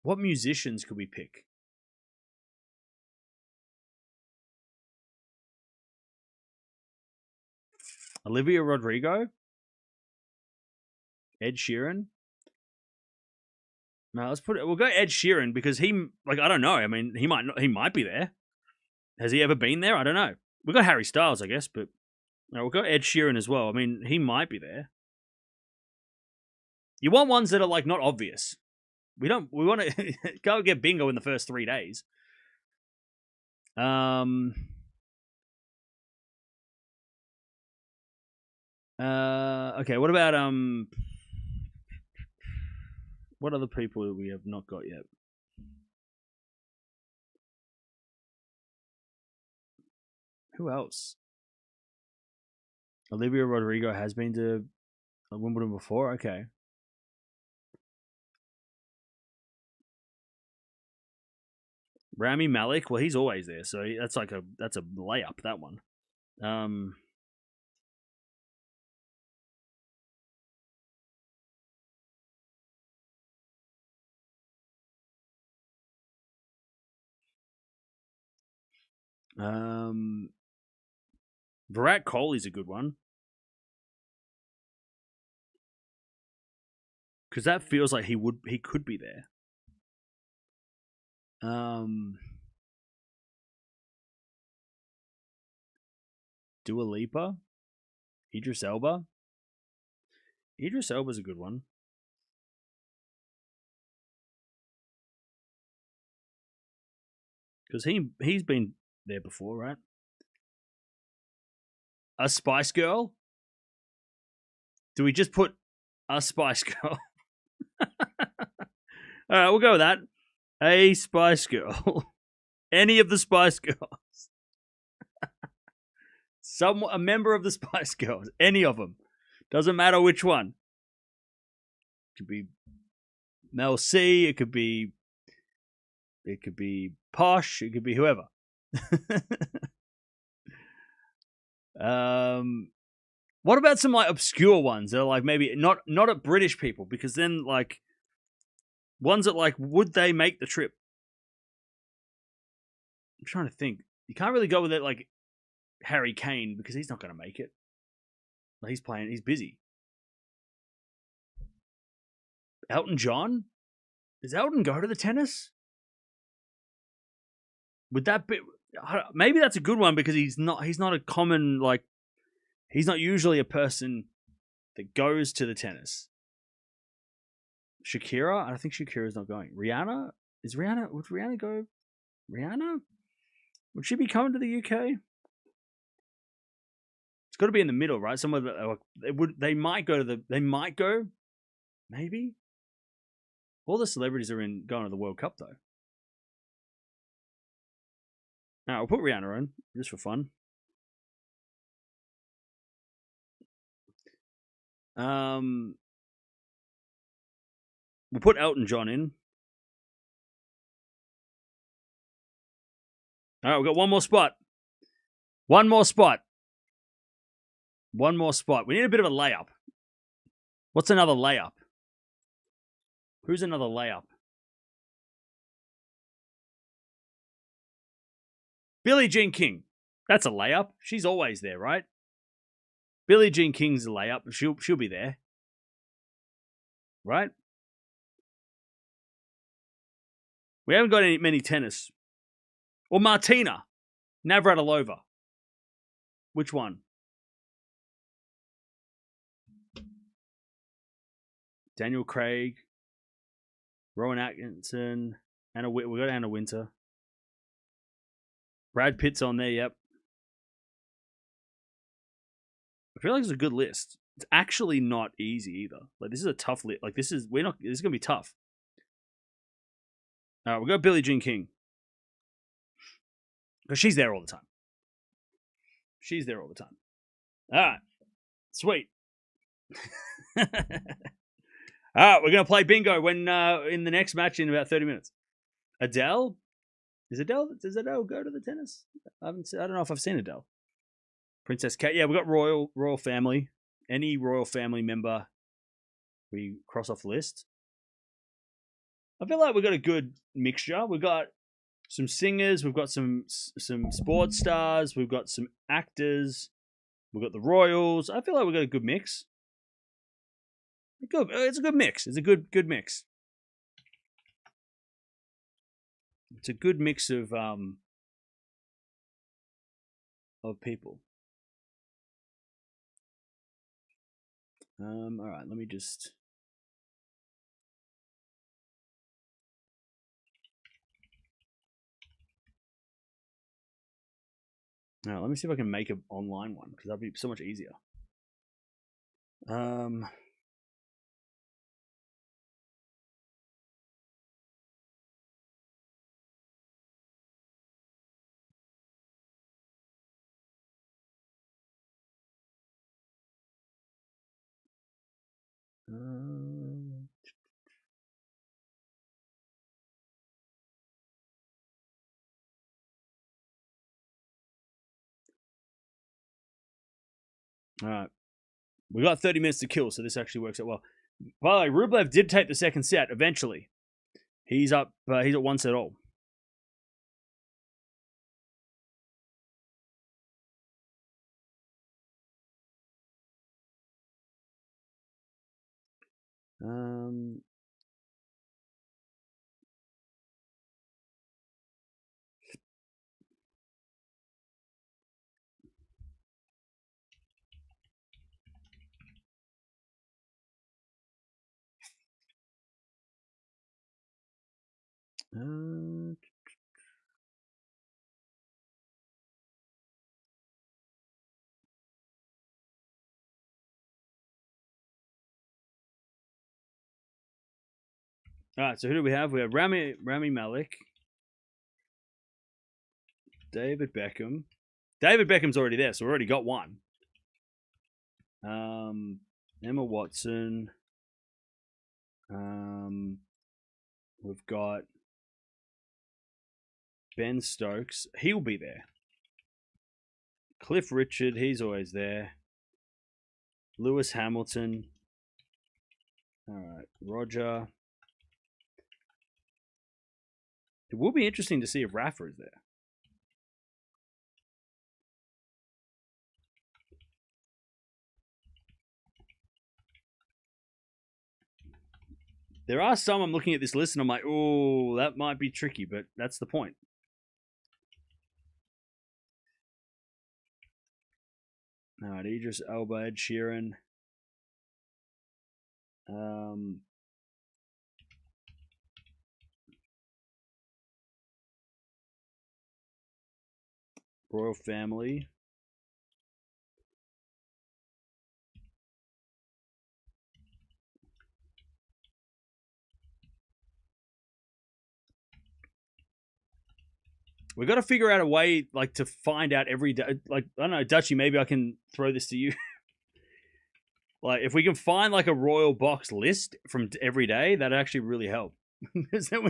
What musicians could we pick? Olivia Rodrigo, Ed Sheeran. No, we'll go Ed Sheeran because I don't know. I mean, he might be there. Has he ever been there? I don't know. We got Harry Styles, I guess, but no, we'll go Ed Sheeran as well. I mean, he might be there. You want ones that are like not obvious. We want to go get bingo in the first 3 days. Okay, what about what other people we have not got yet? Who else? Olivia Rodrigo has been to Wimbledon before. Okay. Rami Malek. Well, he's always there, so that's a layup. That one. Virat Kohli's a good one. Because that feels like he could be there. Dua Lipa, Idris Elba. Idris Elba's a good one. Because he's been there before, right? A Spice Girl? Do we just put a Spice Girl? All right, we'll go with that. A Spice Girl. Any of the Spice Girls. A member of the Spice Girls. Any of them. Doesn't matter which one. It could be Mel C. It could be Posh. It could be whoever. What about some like obscure ones that are like maybe not at British people, because then like ones that like would they make the trip? I'm trying to think. You can't really go with it like Harry Kane because he's not going to make it. Like, he's busy. Elton John? Does Elton go to the tennis? Would that be? Maybe that's a good one because he's not a common, like, he's not usually a person that goes to the tennis. Shakira? I think Shakira's not going. Rihanna? Would Rihanna go? Rihanna? Would she be coming to the UK? It's got to be in the middle, right? Somewhere that they might go. Maybe. All the celebrities are going to the World Cup though. Now we'll put Rihanna on just for fun. We'll put Elton John in. All right, we've got one more spot. We need a bit of a layup. What's another layup? Who's another layup? Billie Jean King. That's a layup. She's always there, right? Billie Jean King's a layup. She'll be there. Right? We haven't got many tennis. Or Martina Navratilova. Which one? Daniel Craig. Rowan Atkinson. We got Anna Winter. Brad Pitt's on there, yep. I feel like it's a good list. It's actually not easy either. Like, this is a tough list. Like, this is going to be tough. All right, we'll go Billie Jean King. Because she's there all the time. All right. Sweet. All right, we're going to play bingo when in the next match in about 30 minutes. Adele? Does Adele go to the tennis? I don't know if I've seen Adele. Princess Kate. Yeah, we got royal family. Any royal family member we cross off the list. I feel like we've got a good mixture. We've got some singers. We've got some sports stars. We've got some actors. We've got the Royals. I feel like we've got a good mix. It's a good mix. It's a good mix. It's a good mix of people. All right, let me just. All right, let me see if I can make an online one because that'd be so much easier. All right. We got 30 minutes to kill, so this actually works out well. By the way, Rublev did take the second set eventually. He's up. He's at 1-set-all. All right, so who do we have? We have Rami Malek, David Beckham. David Beckham's already there, so we already got one. Emma Watson. We've got Ben Stokes. He'll be there. Cliff Richard, he's always there. Lewis Hamilton. All right, Roger. It will be interesting to see if Rafa is there. There are some I'm looking at this list and I'm like, oh, that might be tricky, but that's the point. All right, Idris Elba, Ed Sheeran. Royal family. We got to figure out a way, like, to find out every day. Like, I don't know, Dutchie, maybe I can throw this to you. Like, if we can find like a Royal box list from every day, that'd actually really help. Because then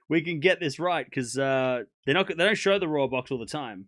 we can get this right. Because they don't show the Royal box all the time.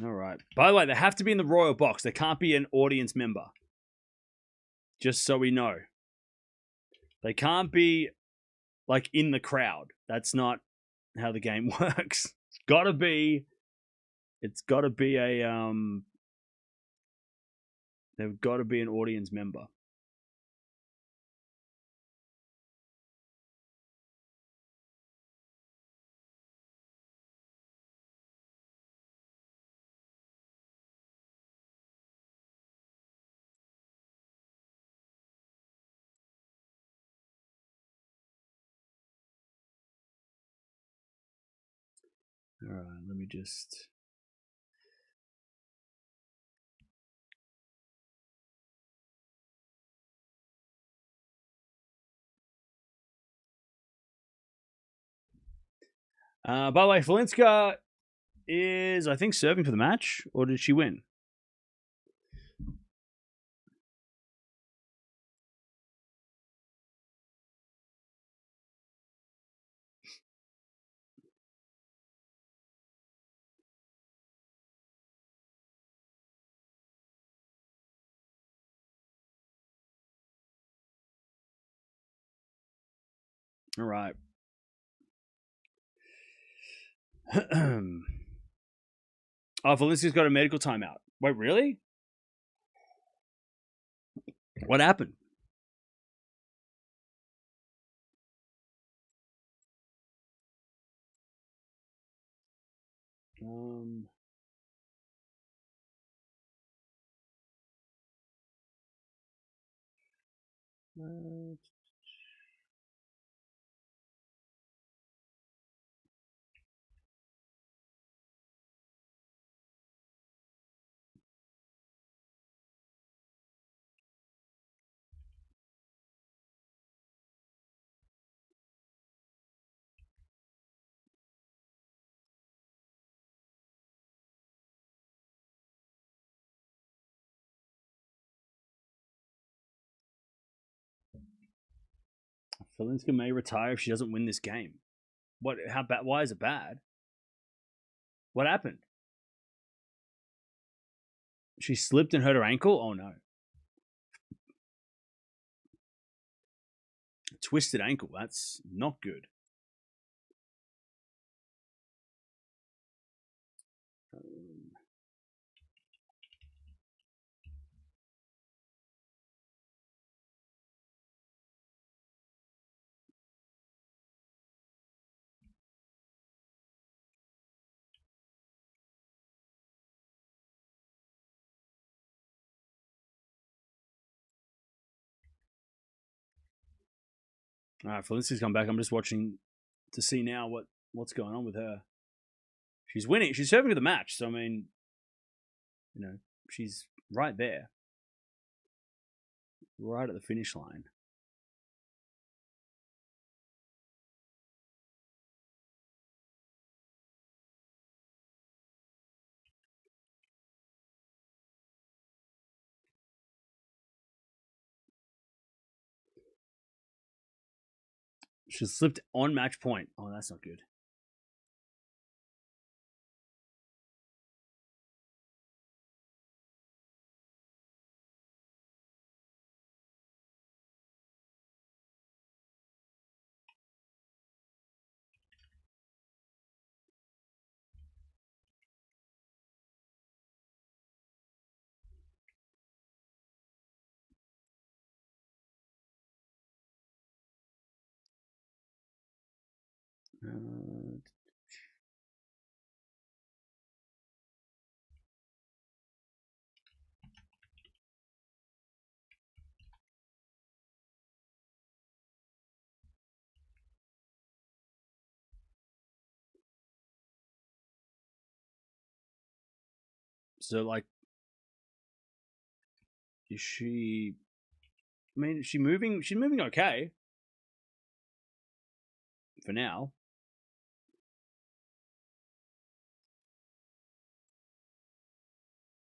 All right. By the way, they have to be in the Royal box. They can't be an audience member. Just so we know. They can't be like in the crowd. That's not how the game works. It's gotta be a they've got to be an audience member. All right, let me just. By the way, Falinska is, I think, serving for the match, or did she win? All right. Oh, Valencia's got a medical timeout. Wait, really? What happened? Um, uh, Valencia may retire if she doesn't win this game. What? How bad? Why is it bad? What happened? She slipped and hurt her ankle? Oh no. Twisted ankle. That's not good. All right, Felicity's come back. I'm just watching to see now what's going on with her. She's winning. She's serving with the match. So I mean, she's right there, right at the finish line. She slipped on match point. Oh, that's not good. So like, is she? I mean, is she moving? She's moving okay for now.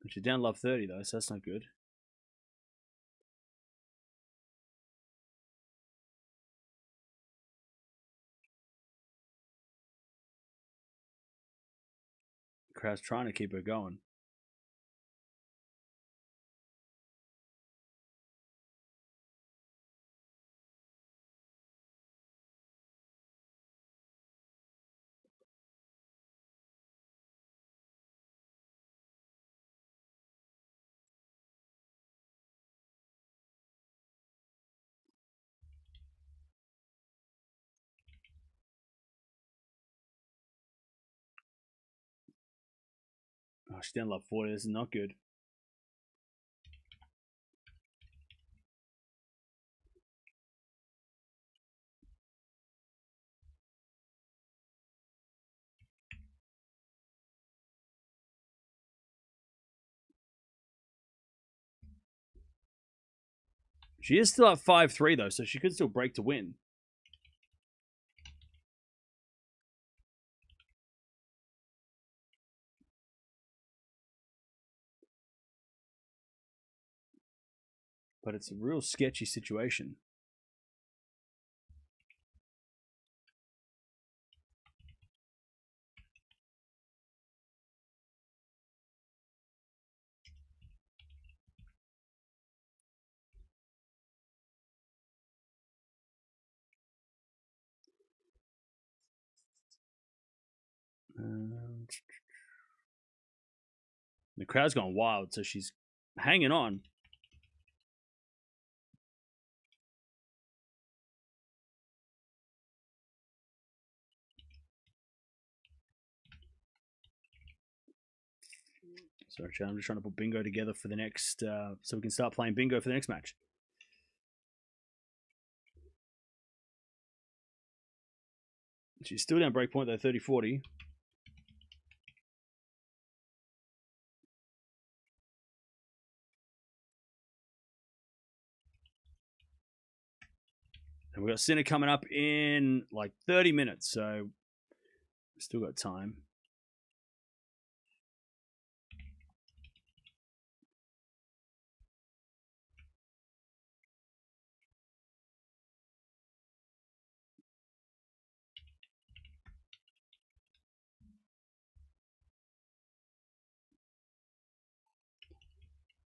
She's down love 30 though, so that's not good. The crowd's trying to keep her going. Oh, she's down love 40. This is not good. She is still at 5-3 though, so she could still break to win. But it's a real sketchy situation. The crowd's gone wild, so she's hanging on. Sorry, Chad, I'm just trying to put bingo together for the next, so we can start playing bingo for the next match. She's still down break point though, 30-40. And we've got Sinner coming up in like 30 minutes, so still got time.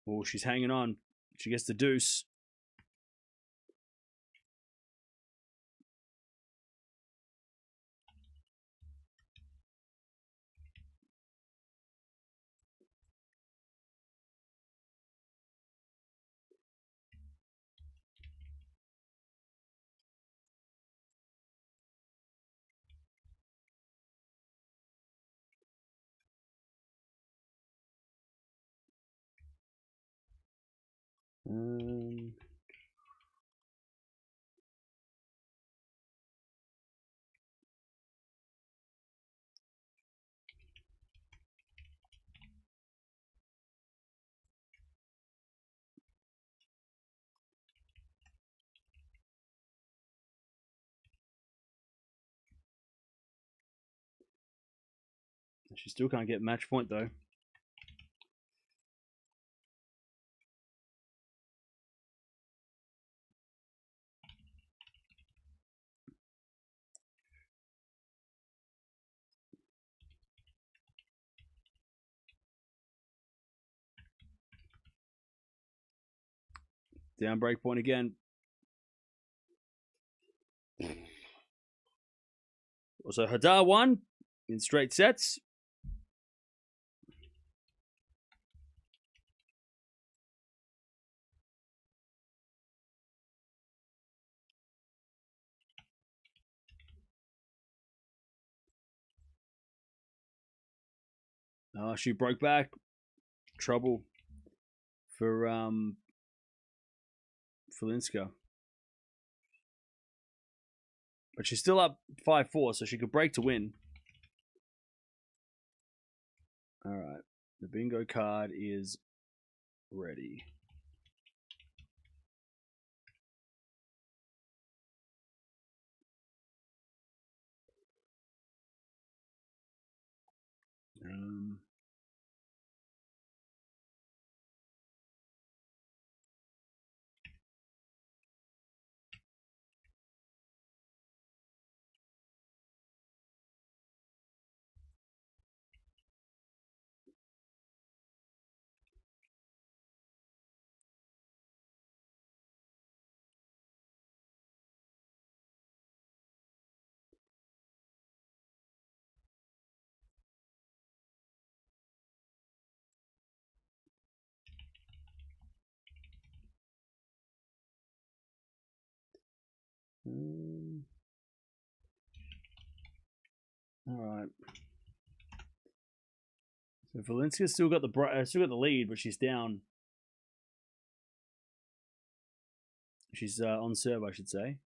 Oh, she's hanging on. She gets the deuce. She still can't get match point though. Down break point again. So Hadar won in straight sets. Oh, she broke back. Trouble for Linska. But she's still up 5-4, so she could break to win. All right. The bingo card is ready. All right. So Valencia's still got the lead, but she's down. She's on serve, I should say.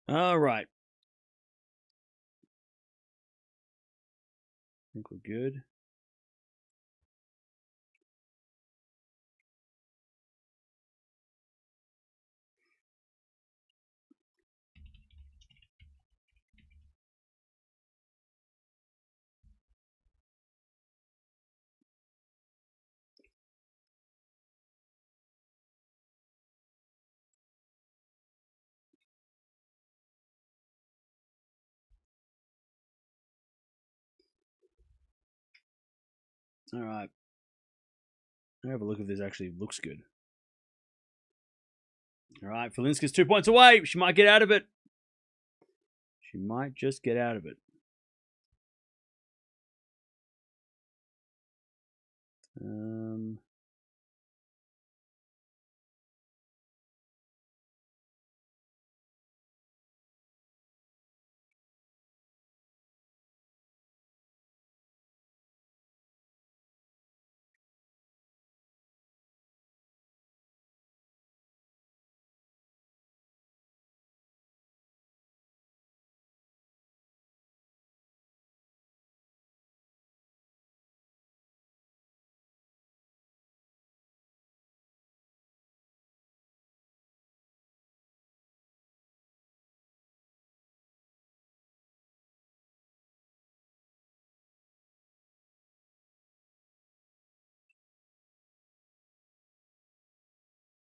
All right. I think we're good. All right. I'll have a look if this actually looks good. All right. Felinska's 2 points away. She might get out of it. She might just get out of it.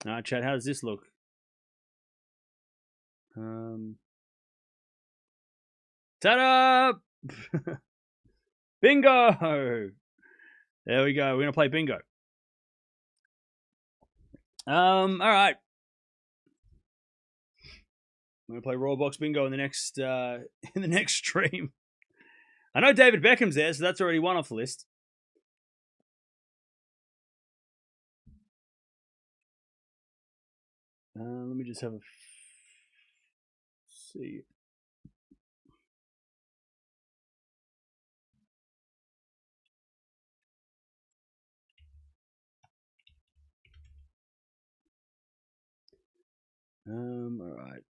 All right, Chad, how does this look? Ta-da! Bingo! There we go. We're gonna play bingo. All right. I'm gonna play Royal Box Bingo in the next stream. I know David Beckham's there, so that's already one off the list. Let me just have a see. All right.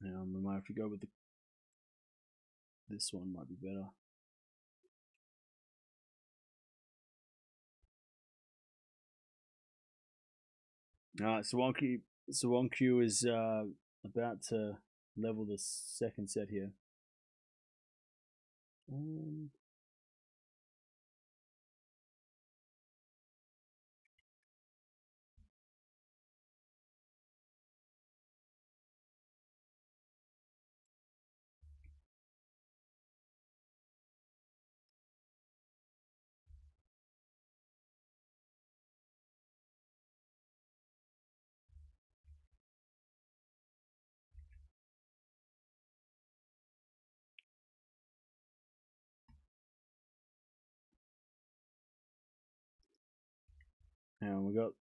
We might have to go with this one. Might be better. All right, Sawonku is about to level the second set here. And we got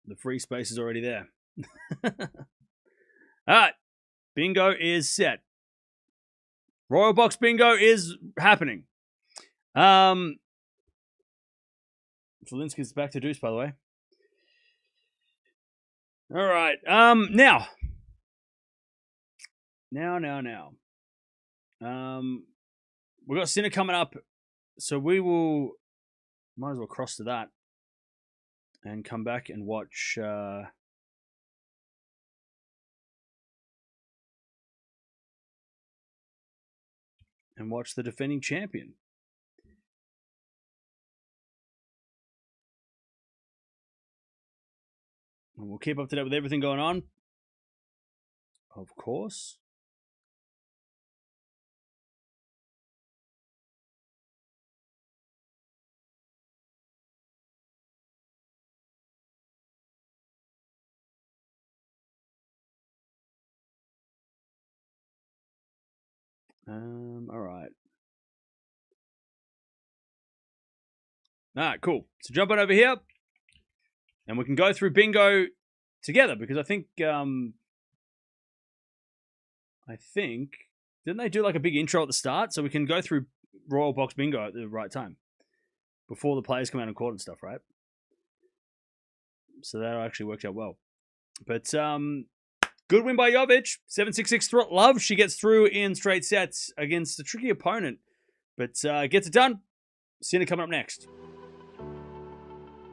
the free space is already there. All right, bingo is set. Royal Box Bingo is happening. Felinska's back to deuce, by the way. All right. Now. We got Sinner coming up, so we will might as well cross to that and come back and watch. And watch the defending champion. And we'll keep up to date with everything going on. Of course. All right. All right, cool. So jump on over here, and we can go through bingo together because I think didn't they do like a big intro at the start so we can go through Royal Box Bingo at the right time before the players come out and court and stuff, right? So that actually worked out well. But good win by Jovic. 7-6-6 love. She gets through in straight sets against a tricky opponent, but gets it done. Sinner coming up next.